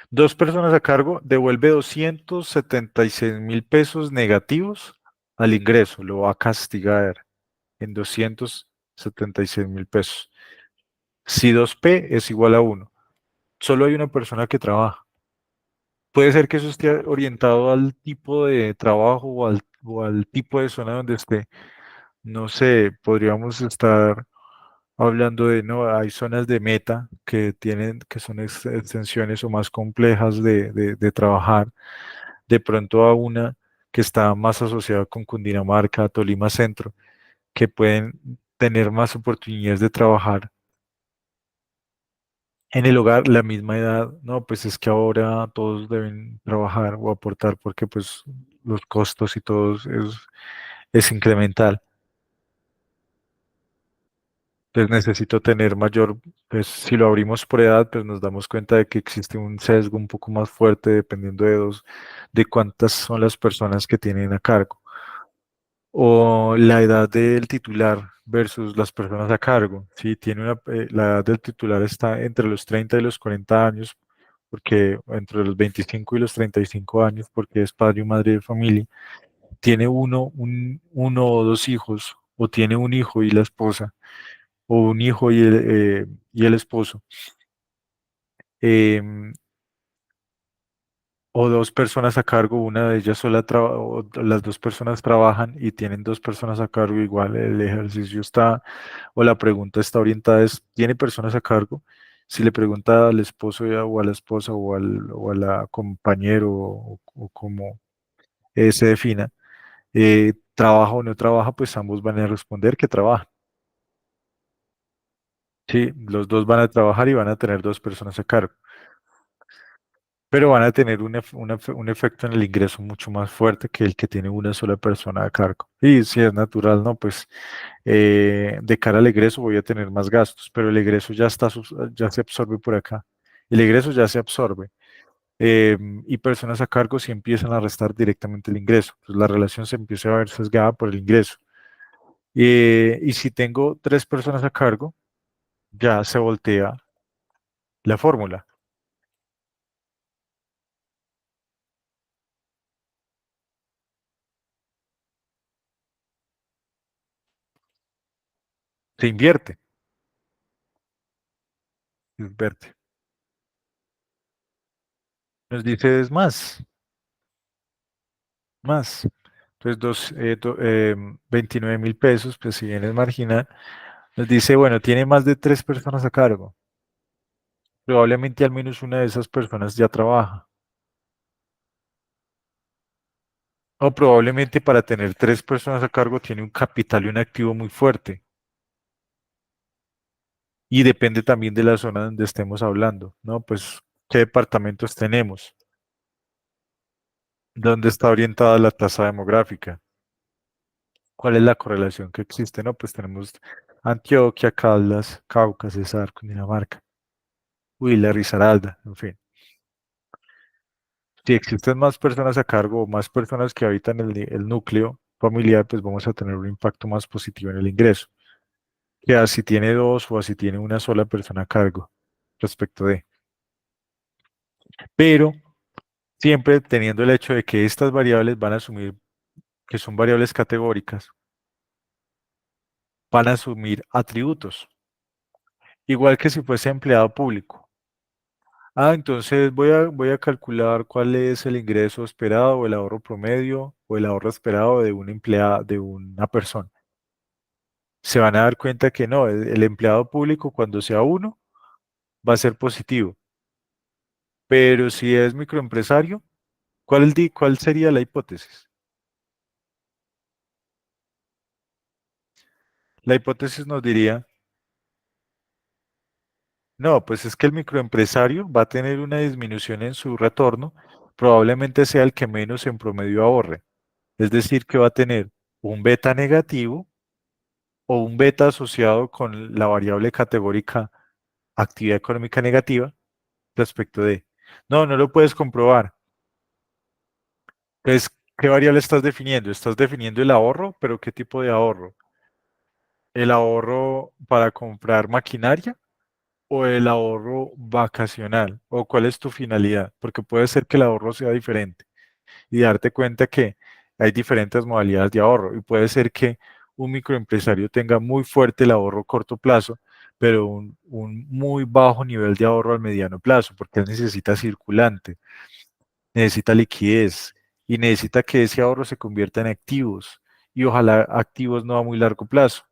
Speaker 1: Dos personas a cargo devuelve 276.000 pesos negativos al ingreso. Lo va a castigar en 276.000 pesos. Si 2P es igual a uno, solo hay una persona que trabaja. Puede ser que eso esté orientado al tipo de trabajo o al tipo de zona donde esté. No sé, podríamos estar hablando de, no, hay zonas de meta que tienen, que son extensiones o más complejas de trabajar. De pronto a una que está más asociada con Cundinamarca, Tolima Centro, que pueden tener más oportunidades de trabajar en el hogar, la misma edad. No, pues es que ahora todos deben trabajar o aportar porque pues los costos y todo es incremental. Entonces necesito tener mayor, pues si lo abrimos por edad, pues nos damos cuenta de que existe un sesgo un poco más fuerte dependiendo de cuántas son las personas que tienen a cargo. O la edad del titular versus las personas a cargo. Sí, la edad del titular está entre los 30 y los 40 años, porque entre los 25 y los 35 años, porque es padre y madre de familia. Tiene uno o dos hijos, o tiene un hijo y la esposa, o un hijo y el esposo, em, o dos personas a cargo, una de ellas sola o las dos personas trabajan y tienen dos personas a cargo, igual el ejercicio está, o la pregunta está orientada es, ¿tiene personas a cargo? Si le pregunta al esposo o a la esposa o a la compañero o como se defina, trabaja o no trabaja, pues ambos van a responder que trabajan. Sí, los dos van a trabajar y van a tener dos personas a cargo. Pero van a tener un efecto en el ingreso mucho más fuerte que el que tiene una sola persona a cargo. Y si es natural, ¿no? Pues de cara al egreso voy a tener más gastos, pero el egreso ya se absorbe por acá. El egreso ya se absorbe. y personas a cargo si empiezan a restar directamente el ingreso. Pues la relación se empieza a ver sesgada por el ingreso. Y si tengo tres personas a cargo, ya se voltea la fórmula, se invierte. Nos dice es más. Entonces, 29.000 pesos, pues si bien es marginal, nos dice, bueno, tiene más de tres personas a cargo. Probablemente al menos una de esas personas ya trabaja. O probablemente para tener tres personas a cargo tiene un capital y un activo muy fuerte. Y depende también de la zona donde estemos hablando, ¿no? Pues, ¿qué departamentos tenemos? ¿Dónde está orientada la tasa demográfica? ¿Cuál es la correlación que existe? No, pues tenemos Antioquia, Caldas, Cauca, Cesar, Cundinamarca, Huila, Risaralda, en fin. Si existen más personas a cargo o más personas que habitan el núcleo familiar, pues vamos a tener un impacto más positivo en el ingreso, que así tiene dos o así tiene una sola persona a cargo respecto de. Pero siempre teniendo el hecho de que estas variables van a asumir que son variables categóricas, van a asumir atributos, igual que si fuese empleado público. Entonces voy a calcular cuál es el ingreso esperado o el ahorro promedio o el ahorro esperado de un empleado, de una persona. Se van a dar cuenta que no, el empleado público cuando sea uno va a ser positivo, pero si es microempresario, ¿cuál sería la hipótesis? La hipótesis nos diría, no, pues es que el microempresario va a tener una disminución en su retorno, probablemente sea el que menos en promedio ahorre. Es decir, que va a tener un beta negativo o un beta asociado con la variable categórica actividad económica negativa respecto de. No, no lo puedes comprobar. Entonces, ¿qué variable estás definiendo? Estás definiendo el ahorro, pero ¿qué tipo de ahorro? ¿El ahorro para comprar maquinaria o el ahorro vacacional? ¿O cuál es tu finalidad? Porque puede ser que el ahorro sea diferente y darte cuenta que hay diferentes modalidades de ahorro y puede ser que un microempresario tenga muy fuerte el ahorro a corto plazo, pero un muy bajo nivel de ahorro al mediano plazo, porque él necesita circulante, necesita liquidez y necesita que ese ahorro se convierta en activos y ojalá activos no a muy largo plazo.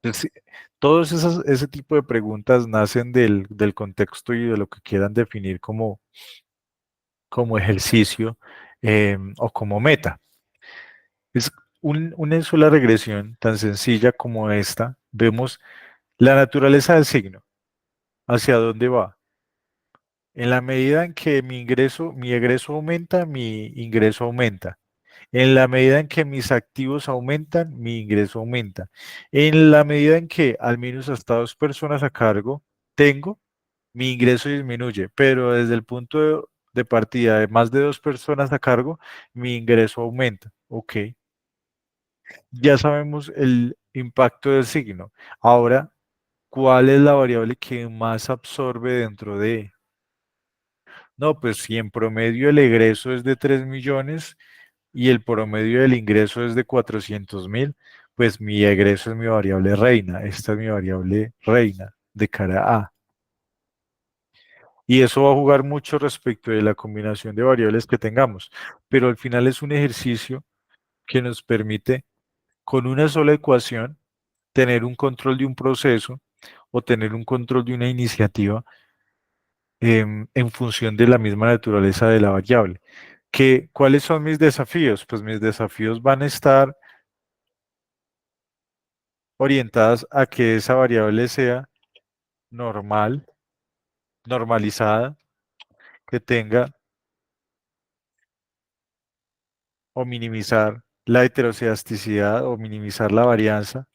Speaker 1: Entonces, todos ese tipo de preguntas nacen del contexto y de lo que quieran definir como ejercicio o como meta. Es una sola regresión tan sencilla como esta. Vemos la naturaleza del signo, hacia dónde va. En la medida en que mi egreso aumenta, mi ingreso aumenta. En la medida en que mis activos aumentan, mi ingreso aumenta. En la medida en que al menos hasta dos personas a cargo tengo, mi ingreso disminuye. Pero desde el punto de partida de más de dos personas a cargo, mi ingreso aumenta. Ok, ya sabemos el impacto del signo. Ahora, ¿cuál es la variable que más absorbe dentro de? No, pues si en promedio el egreso es de 3 millones y el promedio del ingreso es de 400.000, pues mi egreso es mi variable reina. Esta es mi variable reina de cara a. Y eso va a jugar mucho respecto de la combinación de variables que tengamos. Pero al final es un ejercicio que nos permite, con una sola ecuación, tener un control de un proceso o tener un control de una iniciativa en función de la misma naturaleza de la variable. ¿Cuáles son mis desafíos? Pues mis desafíos van a estar orientadas a que esa variable sea normal, normalizada, que tenga o minimizar la heterocedasticidad o minimizar la varianza.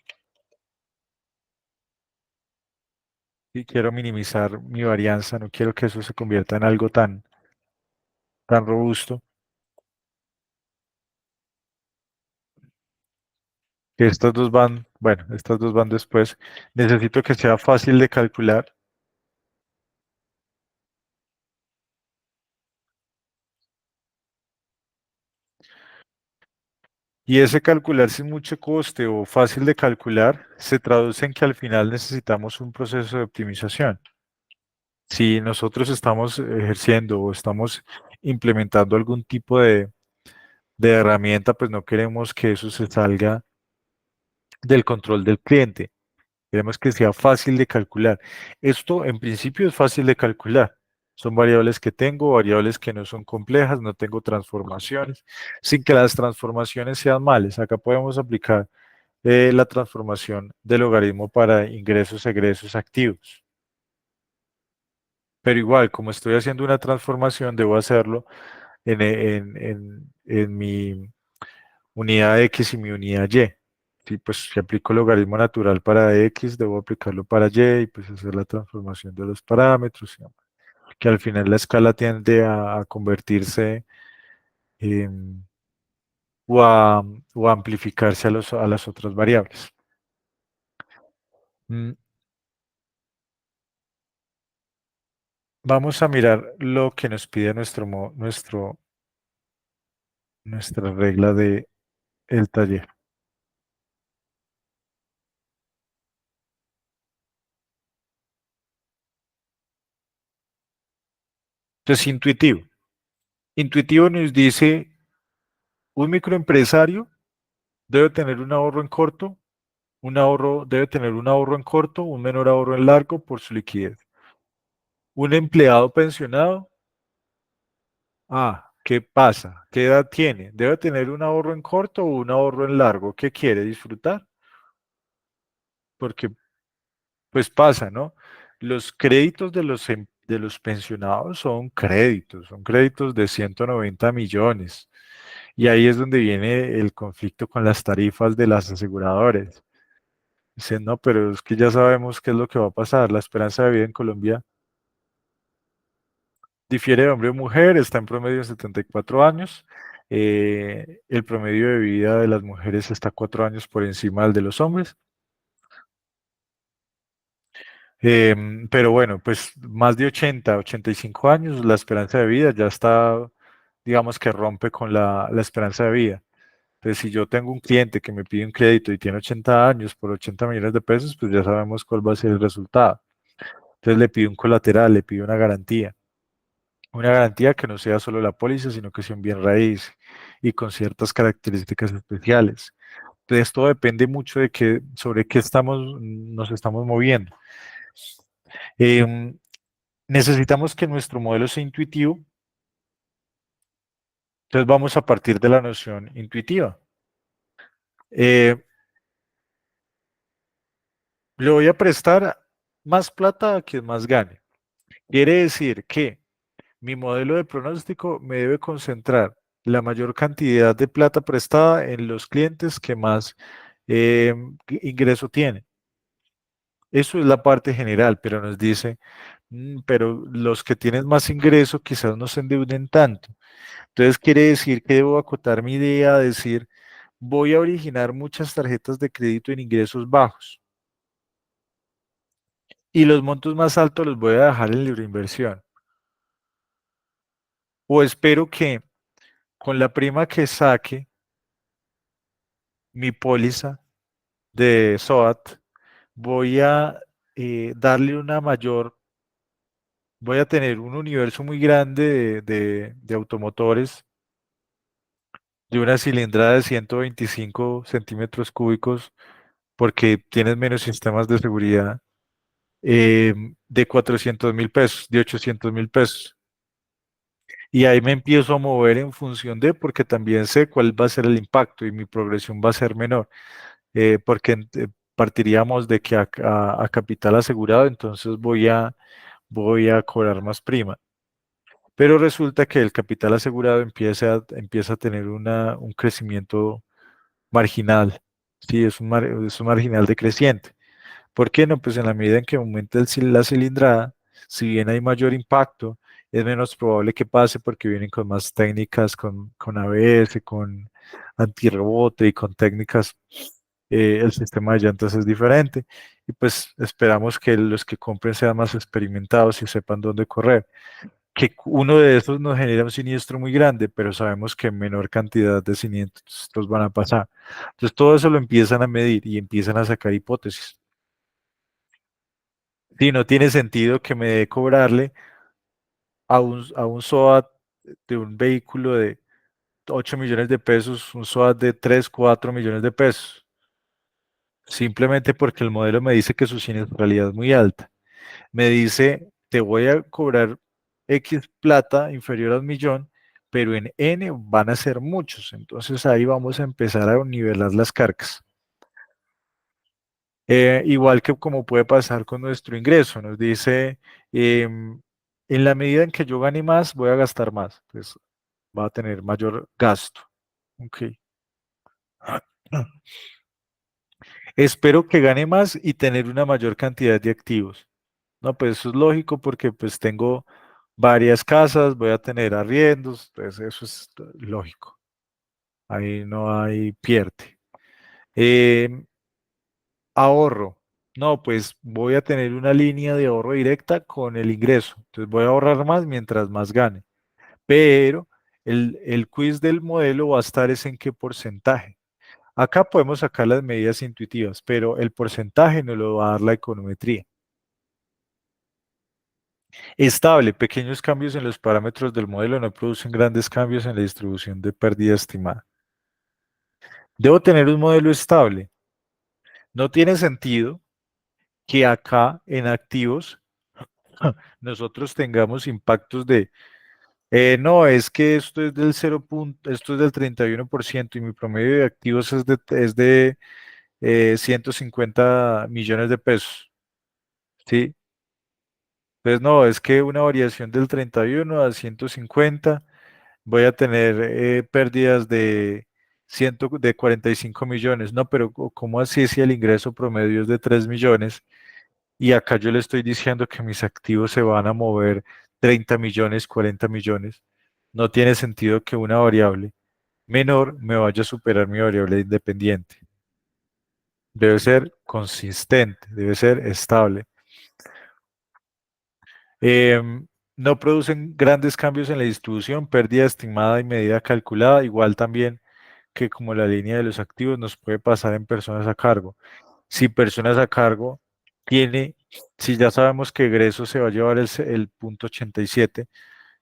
Speaker 1: Y quiero minimizar mi varianza, no quiero que eso se convierta en algo tan, tan robusto, que estas dos van, bueno, estas dos van después. Necesito que sea fácil de calcular. Y ese calcular sin mucho coste o fácil de calcular se traduce en que al final necesitamos un proceso de optimización. Si nosotros estamos ejerciendo o estamos implementando algún tipo de herramienta, pues no queremos que eso se salga del control del cliente. Queremos que sea fácil de calcular. Esto en principio es fácil de calcular. Son variables que tengo, variables que no son complejas, no tengo transformaciones, sin que las transformaciones sean males. Acá podemos aplicar la transformación del logaritmo para ingresos, egresos, activos. Pero igual, como estoy haciendo una transformación, debo hacerlo en mi unidad X y mi unidad Y. Sí, pues si aplico logaritmo natural para X, debo aplicarlo para Y y pues hacer la transformación de los parámetros, ¿sí? Que al final la escala tiende a convertirse en- o a amplificarse a las otras variables. Mm, Vamos a mirar lo que nos pide nuestra regla de el taller. Entonces, intuitivo. Intuitivo nos dice, un microempresario debe tener un ahorro en corto, debe tener un ahorro en corto, un menor ahorro en largo por su liquidez. Un empleado pensionado, ¿qué pasa? ¿Qué edad tiene? ¿Debe tener un ahorro en corto o un ahorro en largo? ¿Qué quiere disfrutar? Porque pues pasa, ¿no? Los créditos de los pensionados son créditos de 190 millones. Y ahí es donde viene el conflicto con las tarifas de las aseguradoras. Dicen, no, pero es que ya sabemos qué es lo que va a pasar. La esperanza de vida en Colombia difiere de hombre o mujer, está en promedio en 74 años. El promedio de vida de las mujeres está 4 años por encima del de los hombres. Pero bueno, pues más de 85 años, la esperanza de vida ya está, digamos que rompe con la esperanza de vida. Entonces, si yo tengo un cliente que me pide un crédito y tiene 80 años por 80 millones de pesos, pues ya sabemos cuál va a ser el resultado. Entonces le pido un colateral, le pido una garantía. Una garantía que no sea solo la póliza, sino que sea un bien raíz y con ciertas características especiales. Entonces, todo depende mucho de sobre qué nos estamos moviendo. Em, Necesitamos que nuestro modelo sea intuitivo, entonces vamos a partir de la noción intuitiva. Eh, Le voy a prestar más plata a quien más gane. Quiere decir que mi modelo de pronóstico me debe concentrar la mayor cantidad de plata prestada en los clientes que más eh, ingreso tienen. Eso es la parte general, pero nos dice, pero los que tienen más ingreso quizás no se endeuden tanto. Entonces quiere decir que debo acotar mi idea a decir, voy a originar muchas tarjetas de crédito en ingresos bajos y los montos más altos los voy a dejar en libre inversión. O espero que con la prima que saque mi póliza de SOAT, voy a darle una mayor, voy a tener un universo muy grande de automotores de una cilindrada de 125 centímetros cúbicos porque tienes menos sistemas de seguridad de 400.000 pesos, de 800.000 pesos. Y ahí me empiezo a mover en función de, porque también sé cuál va a ser el impacto y mi progresión va a ser menor, porque partiríamos de que a capital asegurado, entonces voy a cobrar más prima. Pero resulta que el capital asegurado empieza a tener un crecimiento marginal, sí, es un marginal decreciente. ¿Por qué no? Pues en la medida en que aumenta la cilindrada, si bien hay mayor impacto es menos probable que pase porque vienen con más técnicas, con ABS, con antirrebote y con técnicas. El sistema de llantas es diferente y pues esperamos que los que compren sean más experimentados y sepan dónde correr. Que uno de esos nos genera un siniestro muy grande, pero sabemos que menor cantidad de siniestros van a pasar. Entonces todo eso lo empiezan a medir y empiezan a sacar hipótesis. Sí, no tiene sentido que me dé cobrarle a un SOAT de un vehículo de 8 millones de pesos, un SOAT de 3 4 millones de pesos, simplemente porque el modelo me dice que su siniestralidad es muy alta. Me dice, te voy a cobrar X plata inferior a 1 millón, pero en N van a ser muchos. Entonces ahí vamos a empezar a nivelar las cargas. Igual que como puede pasar con nuestro ingreso, nos dice, en la medida en que yo gane más, voy a gastar más, pues va a tener mayor gasto. Ok. Espero que gane más y tener una mayor cantidad de activos. No, pues eso es lógico porque pues tengo varias casas, voy a tener arriendos, pues eso es lógico. Ahí no hay pierde. Ahorro. No, pues voy a tener una línea de ahorro directa con el ingreso. Entonces voy a ahorrar más mientras más gane. Pero el quiz del modelo va a estar es en qué porcentaje. Acá podemos sacar las medidas intuitivas, pero el porcentaje nos lo va a dar la econometría. Estable, pequeños cambios en los parámetros del modelo no producen grandes cambios en la distribución de pérdida estimada. Debo tener un modelo estable. No tiene sentido que acá en activos nosotros tengamos impactos de, no, es que esto es del 0 esto es del 31% y mi promedio de activos es de 150 millones de pesos, ¿sí? Entonces, no, es que una variación del 31 a 150 voy a tener pérdidas de 45 millones. No, pero ¿cómo así si el ingreso promedio es de 3 millones? Y acá yo le estoy diciendo que mis activos se van a mover 30 millones, 40 millones. No tiene sentido que una variable menor me vaya a superar mi variable independiente. Debe ser consistente, debe ser estable. Em, no producen grandes cambios en la distribución, pérdida estimada y medida calculada, igual también que como la línea de los activos nos puede pasar en personas a cargo. Si personas a cargo tiene, si ya sabemos que egreso se va a llevar el punto 87,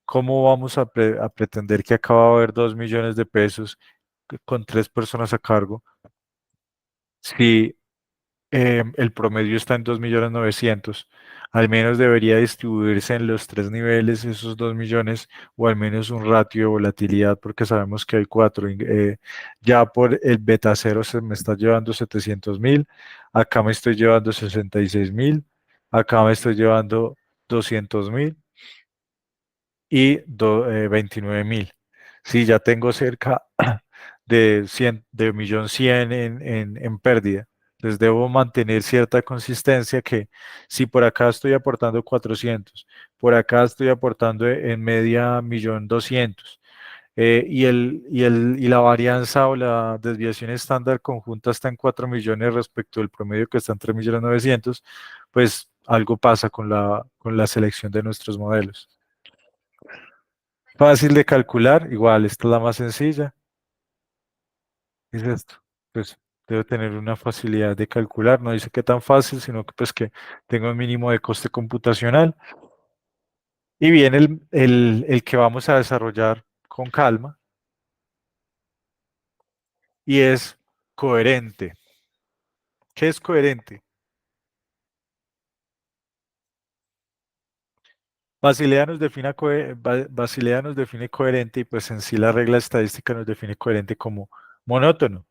Speaker 1: ¿cómo vamos a pretender que acá va a haber 2 millones de pesos con 3 personas a cargo si el promedio está en 2.900.000? Al menos debería distribuirse en los tres niveles esos 2 millones o al menos un ratio de volatilidad porque sabemos que hay cuatro. Ya por el beta cero se me está llevando 700.000, acá me estoy llevando 66.000, acá me estoy llevando 200.000 y 29.000. Sí, ya tengo cerca de 100, de 1.100.000 en pérdida. Entonces debo mantener cierta consistencia que si por acá estoy aportando 400, por acá estoy aportando en media 1.200.000, y la varianza o la desviación estándar conjunta está en 4 millones respecto del promedio que está en 3.900.000, pues algo pasa con la selección de nuestros modelos. Fácil de calcular, igual, esta es la más sencilla, es esto. Pues debe tener una facilidad de calcular, no dice que tan fácil, sino que pues que tenga un mínimo de coste computacional. Y viene el que vamos a desarrollar con calma y es coherente. ¿Qué es coherente? Basilea nos define coherente y pues en sí la regla estadística nos define coherente como monótono.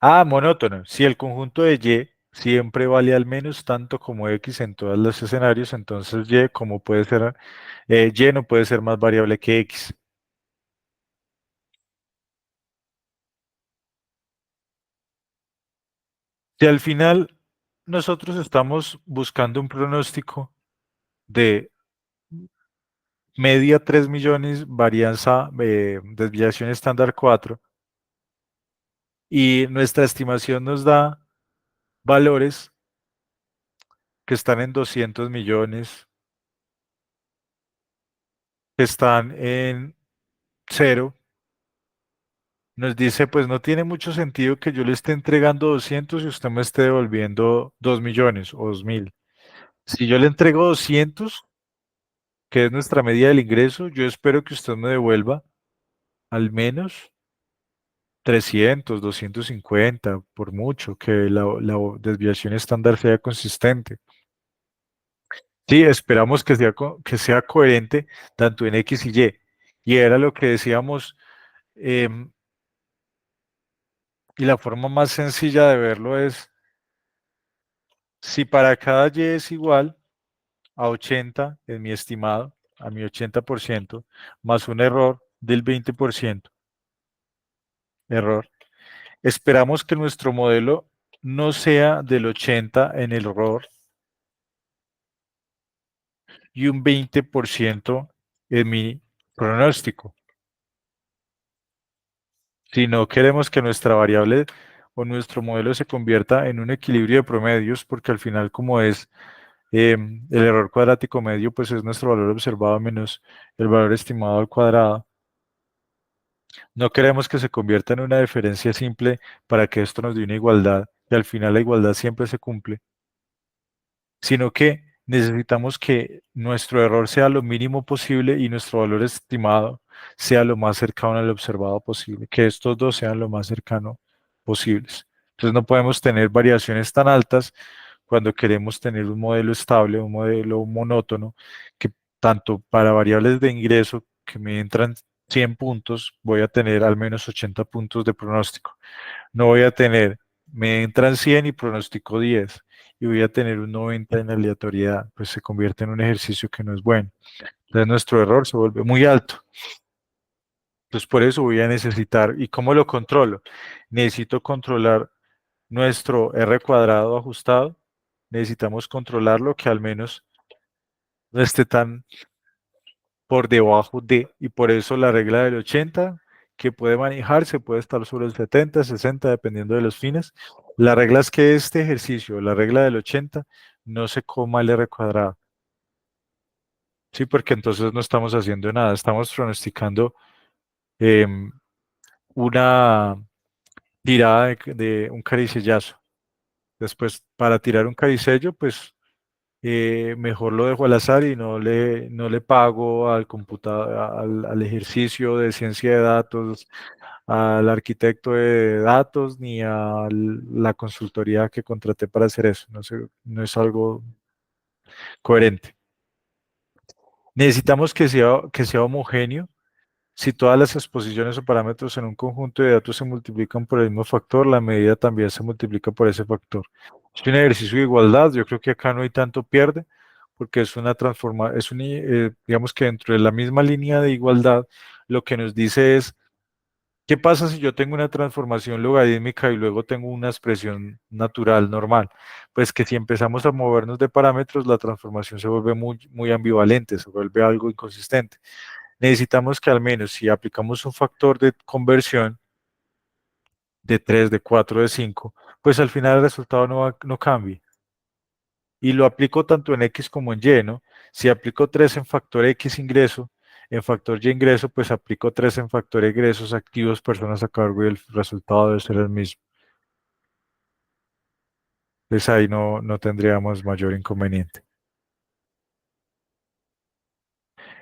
Speaker 1: Ah, monótono. Si el conjunto de Y siempre vale al menos tanto como X en todos los escenarios, entonces Y, como puede ser, Y no puede ser más variable que X. Si al final nosotros estamos buscando un pronóstico de media 3 millones, varianza, desviación estándar 4, y nuestra estimación nos da valores que están en 200 millones, que están en cero. Nos dice, pues no tiene mucho sentido que yo le esté entregando 200 y usted me esté devolviendo 2 millones o 2.000. Si yo le entrego 200, que es nuestra medida del ingreso, yo espero que usted me devuelva al menos 300, 250, por mucho, que la desviación estándar sea consistente. Sí, esperamos que sea, que sea coherente tanto en X y Y. Y era lo que decíamos, em, y la forma más sencilla de verlo es, si para cada Y es igual a 80, en mi estimado, a mi 80%, más un error del 20%, error, esperamos que nuestro modelo no sea del 80 en el error y un 20% en mi pronóstico. Si no queremos que nuestra variable o nuestro modelo se convierta en un equilibrio de promedios, porque al final como es el error cuadrático medio, pues es nuestro valor observado menos el valor estimado al cuadrado. No queremos que se convierta en una diferencia simple para que esto nos dé una igualdad y al final la igualdad siempre se cumple, sino que necesitamos que nuestro error sea lo mínimo posible y nuestro valor estimado sea lo más cercano al observado posible, que estos dos sean lo más cercano posibles. Entonces no podemos tener variaciones tan altas cuando queremos tener un modelo estable, un modelo monótono, que tanto para variables de ingreso que me entran 100 puntos, voy a tener al menos 80 puntos de pronóstico. No voy a tener, me entran 100 y pronostico 10 y voy a tener un 90 en aleatoriedad, pues se convierte en un ejercicio que no es bueno. Entonces nuestro error se vuelve muy alto. Entonces por eso voy a necesitar, ¿y cómo lo controlo? Necesito controlar nuestro R cuadrado ajustado. Necesitamos controlarlo que al menos no esté tan por debajo de, y por eso la regla del 80 que puede manejarse, puede estar sobre el 70, 60, dependiendo de los fines. La regla es que este ejercicio, la regla del 80, no se coma el R cuadrado. Sí, porque entonces no estamos haciendo nada, estamos pronosticando em, una tirada de un caricellazo. Después, para tirar un caricello, pues mejor lo dejo al azar y no le pago al computador, al ejercicio de ciencia de datos, al arquitecto de datos, ni a la consultoría que contraté para hacer eso. No sé, no es algo coherente. Necesitamos que sea homogéneo. Si todas las exposiciones o parámetros en un conjunto de datos se multiplican por el mismo factor, la medida también se multiplica por ese factor. Es un ejercicio de igualdad. Yo creo que acá no hay tanto pierde, porque es una transforma, digamos que dentro de la misma línea de igualdad, lo que nos dice es, ¿qué pasa si yo tengo una transformación logarítmica y luego tengo una expresión natural normal? Pues que si empezamos a movernos de parámetros, la transformación se vuelve muy, muy ambivalente, se vuelve algo inconsistente. Necesitamos que al menos si aplicamos un factor de conversión de 3, de 4, de 5, pues al final el resultado no cambie. Y lo aplico tanto en X como en Y, ¿no? Si aplico 3 en factor X ingreso, en factor Y ingreso, pues aplico 3 en factor egresos activos, personas a cargo y el resultado debe ser el mismo. Entonces ahí no tendríamos mayor inconveniente.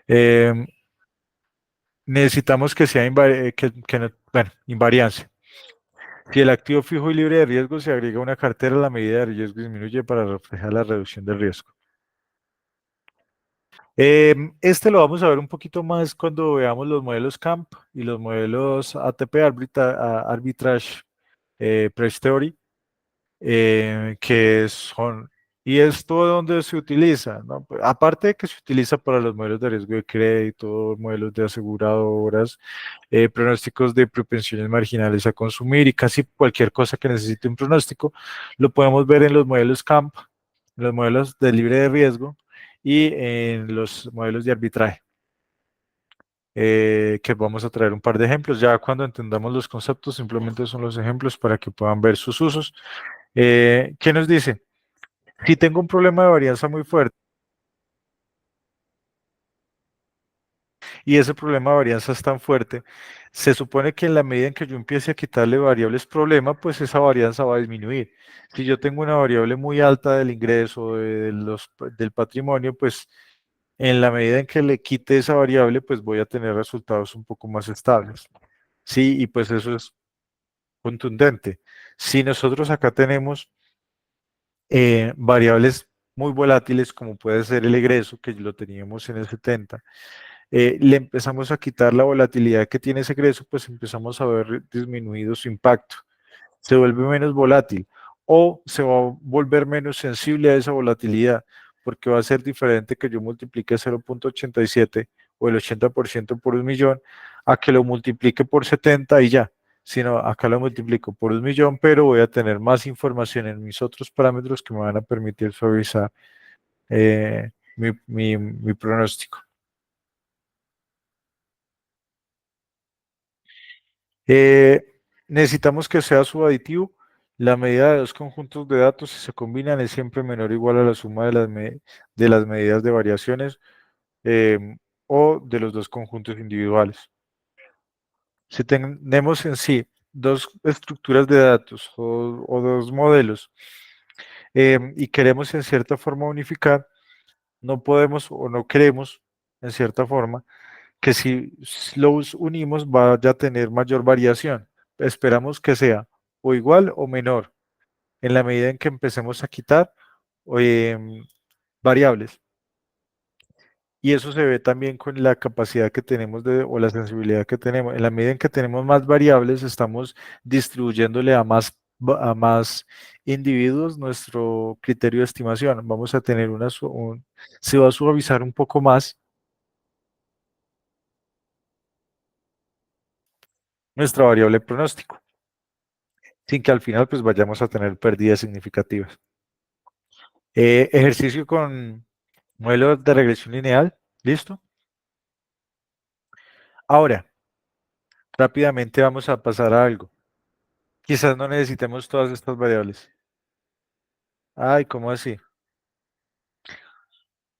Speaker 1: Em, necesitamos que sea bueno, invariancia. Si el activo fijo y libre de riesgo se agrega a una cartera, la medida de riesgo disminuye para reflejar la reducción del riesgo. Este lo vamos a ver un poquito más cuando veamos los modelos CAMP y los modelos ATP, Arbitrage Price Theory, que son ¿Y esto dónde se utiliza? ¿No? Pues, aparte de que se utiliza para los modelos de riesgo de crédito, modelos de aseguradoras, pronósticos de propensiones marginales a consumir y casi cualquier cosa que necesite un pronóstico, lo podemos ver en los modelos CAMP, en los modelos de libre de riesgo y en los modelos de arbitraje, que vamos a traer un par de ejemplos. Ya cuando entendamos los conceptos, simplemente son los ejemplos para que puedan ver sus usos. ¿Qué nos dice? Si tengo un problema de varianza muy fuerte, y ese problema de varianza es tan fuerte, se supone que en la medida en que yo empiece a quitarle variables problema, pues esa varianza va a disminuir. Si yo tengo una variable muy alta del ingreso, del patrimonio, pues en la medida en que le quite esa variable, pues voy a tener resultados un poco más estables. Sí, y pues eso es contundente. Si nosotros acá tenemos variables muy volátiles, como puede ser el egreso, que lo teníamos en el 70, le empezamos a quitar la volatilidad que tiene ese egreso, pues empezamos a ver disminuido su impacto. Se vuelve menos volátil o se va a volver menos sensible a esa volatilidad, porque va a ser diferente que yo multiplique 0,87 o el 80% por 1.000.000 a que lo multiplique por 70 y ya. Sino acá lo multiplico por 1.000.000, pero voy a tener más información en mis otros parámetros que me van a permitir suavizar mi pronóstico. Eh, Necesitamos que sea subaditivo. La medida de dos conjuntos de datos, si se combinan, es siempre menor o igual a la suma de las medidas de variaciones o de los dos conjuntos individuales. Si tenemos en sí dos estructuras de datos o dos modelos y queremos en cierta forma unificar, no podemos o no queremos en cierta forma que si los unimos vaya a tener mayor variación. Esperamos que sea o igual o menor en la medida en que empecemos a quitar variables. Y eso se ve también con la capacidad que tenemos o la sensibilidad que tenemos. En la medida en que tenemos más variables, estamos distribuyéndole a más individuos nuestro criterio de estimación. Vamos a tener se va a suavizar un poco más nuestra variable pronóstico, sin que al final pues vayamos a tener pérdidas significativas. Ejercicio con modelo de regresión lineal, ¿listo? Ahora, rápidamente vamos a pasar a algo. Quizás no necesitemos todas estas variables. Ay, ¿cómo así?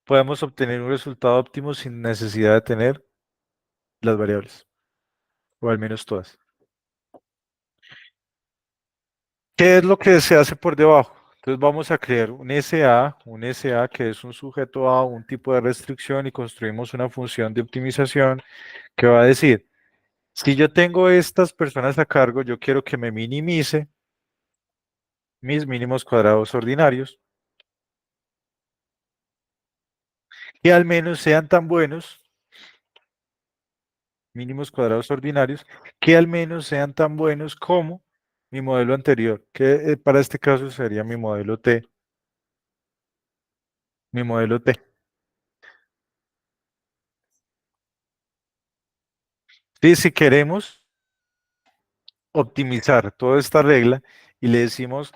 Speaker 1: Podemos obtener un resultado óptimo sin necesidad de tener las variables, o al menos todas. ¿Qué es lo que se hace por debajo? Entonces vamos a crear un SA que es un sujeto a un tipo de restricción y construimos una función de optimización que va a decir, si yo tengo estas personas a cargo, yo quiero que me minimice mis mínimos cuadrados ordinarios, que al menos sean tan buenos, mínimos cuadrados ordinarios, que al menos sean tan buenos como mi modelo anterior, que para este caso sería mi modelo T. Y si queremos optimizar toda esta regla y le decimos,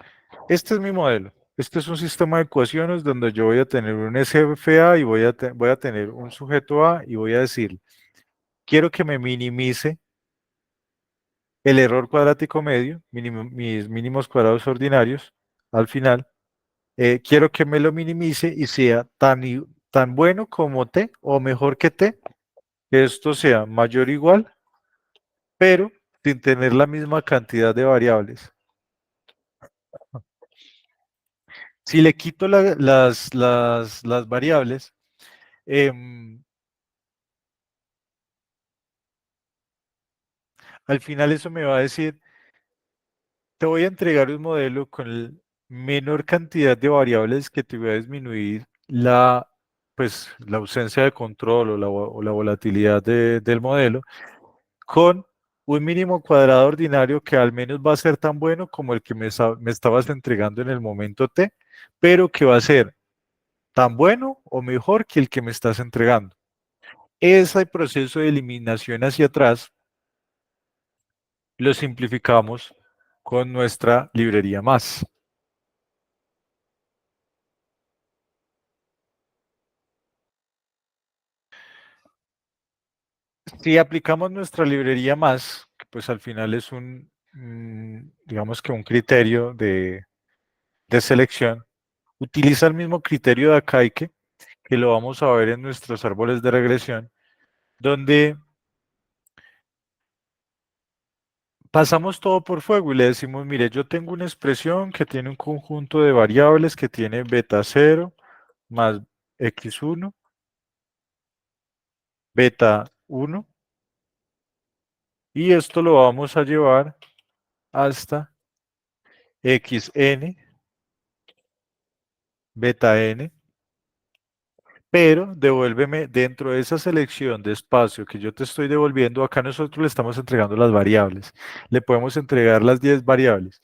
Speaker 1: este es mi modelo, este es un sistema de ecuaciones donde yo voy a tener un SFA y voy a tener un sujeto A y voy a decir, quiero que me minimice el error cuadrático medio, mis mínimos cuadrados ordinarios al final, quiero que me lo minimice y sea tan bueno como T o mejor que T, que esto sea mayor o igual, pero sin tener la misma cantidad de variables. Si le quito las variables, al final eso me va a decir, te voy a entregar un modelo con menor cantidad de variables que te voy a disminuir pues, la ausencia de control o la volatilidad del modelo con un mínimo cuadrado ordinario que al menos va a ser tan bueno como el que me estabas entregando en el momento T. pero que va a ser tan bueno o mejor que el que me estás entregando. Ese proceso de eliminación hacia atrás lo simplificamos con nuestra librería más. Si aplicamos nuestra librería más, que pues al final es digamos que un criterio de selección, utiliza el mismo criterio de Akaike, que lo vamos a ver en nuestros árboles de regresión, donde pasamos todo por fuego y le decimos, mire, yo tengo una expresión que tiene un conjunto de variables que tiene beta 0 más x1, beta 1, y esto lo vamos a llevar hasta xn, beta n, pero devuélveme dentro de esa selección de espacio que yo te estoy devolviendo, acá nosotros le estamos entregando las variables, le podemos entregar las 10 variables.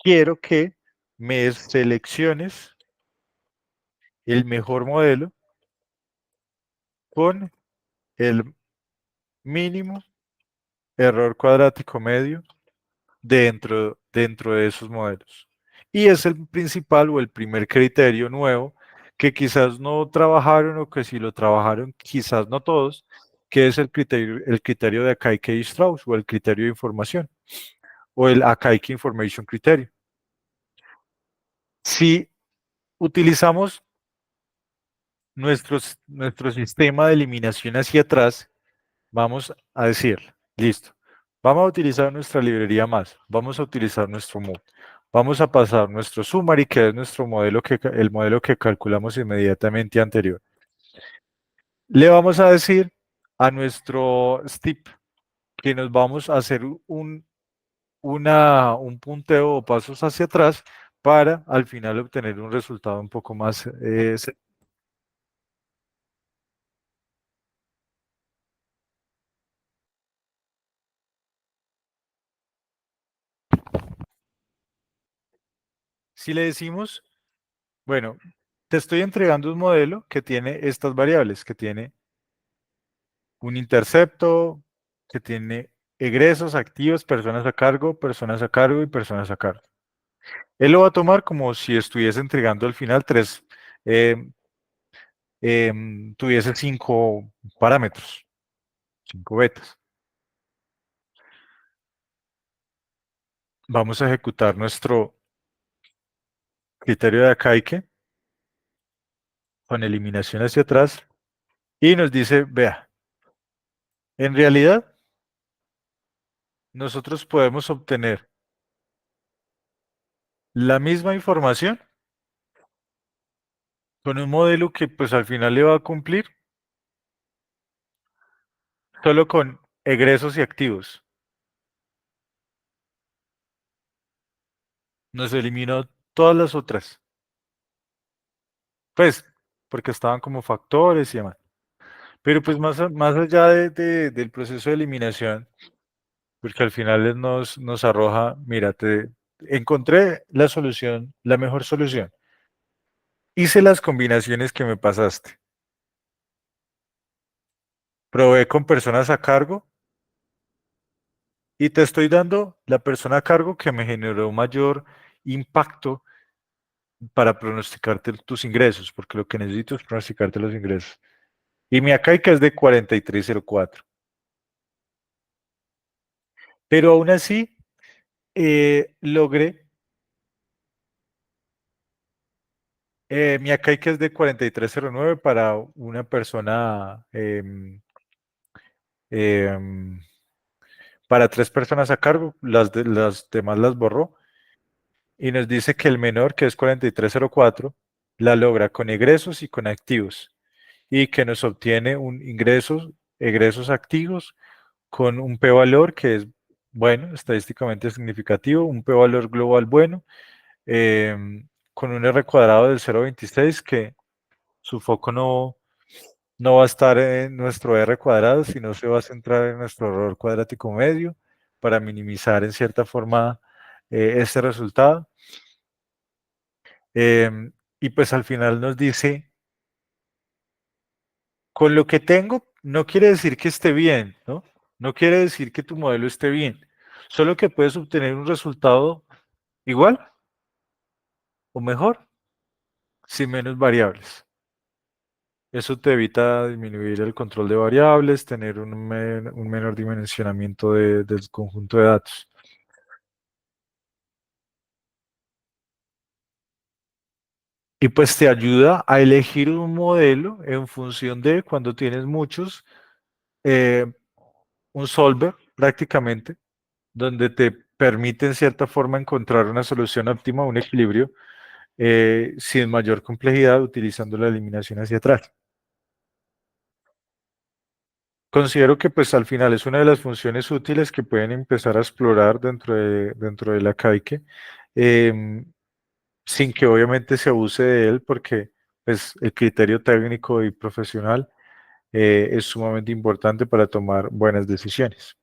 Speaker 1: Quiero que me selecciones el mejor modelo con el mínimo error cuadrático medio dentro de esos modelos. Y es el principal o el primer criterio nuevo que quizás no trabajaron o que si lo trabajaron, quizás no todos, que es el criterio de Akaike y Strauss o el criterio de información o el Akaike Information Criterio. Si utilizamos nuestro sistema de eliminación hacia atrás, vamos a decir, listo, vamos a utilizar nuestra librería más, vamos a utilizar nuestro move, vamos a pasar nuestro summary, que es nuestro modelo el modelo que calculamos inmediatamente anterior. Le vamos a decir a nuestro STIP que nos vamos a hacer un punteo o pasos hacia atrás para al final obtener un resultado un poco más. Si le decimos, bueno, te estoy entregando un modelo que tiene estas variables, que tiene un intercepto, que tiene egresos, activos, personas a cargo y personas a cargo. Él lo va a tomar como si estuviese entregando al final eh, tuviese 5 parámetros, 5 betas. Vamos a ejecutar nuestro criterio de Akaike con eliminación hacia atrás y nos dice, vea, en realidad nosotros podemos obtener la misma información con un modelo que pues al final le va a cumplir solo con egresos y activos. Nos eliminó todas las otras, pues porque estaban como factores y demás. Pero pues más allá del proceso de eliminación, porque al final nos arroja, mira, encontré la solución, la mejor solución. Hice las combinaciones que me pasaste. Probé con personas a cargo y te estoy dando la persona a cargo que me generó mayor impacto para pronosticarte tus ingresos, porque lo que necesito es pronosticarte los ingresos. Y mi ACAICA es de 4304. Pero aún así, logré, mi ACAICA es de 4309 para una persona, em, para 3 personas a cargo, las demás las borró. Y nos dice que el menor, que es 4304, la logra con egresos y con activos. Y que nos obtiene egresos activos con un p-valor que es bueno, estadísticamente significativo, un p-valor global bueno, con un R cuadrado del 0,26 que su foco no va a estar en nuestro R cuadrado, sino se va a centrar en nuestro error cuadrático medio para minimizar en cierta forma este resultado. Y pues al final nos dice, con lo que tengo, no quiere decir que esté bien, ¿no? No quiere decir que tu modelo esté bien, solo que puedes obtener un resultado igual o mejor sin menos variables. Eso te evita disminuir el control de variables, tener un menor dimensionamiento del conjunto de datos. Y pues te ayuda a elegir un modelo en función de cuando tienes muchos, eh, un solver prácticamente, donde te permite en cierta forma encontrar una solución óptima, un equilibrio, sin mayor complejidad utilizando la eliminación hacia atrás. Considero que pues al final es una de las funciones útiles que pueden empezar a explorar dentro de la Kaique, em, sin que obviamente se abuse de él, porque pues el criterio técnico y profesional es sumamente importante para tomar buenas decisiones.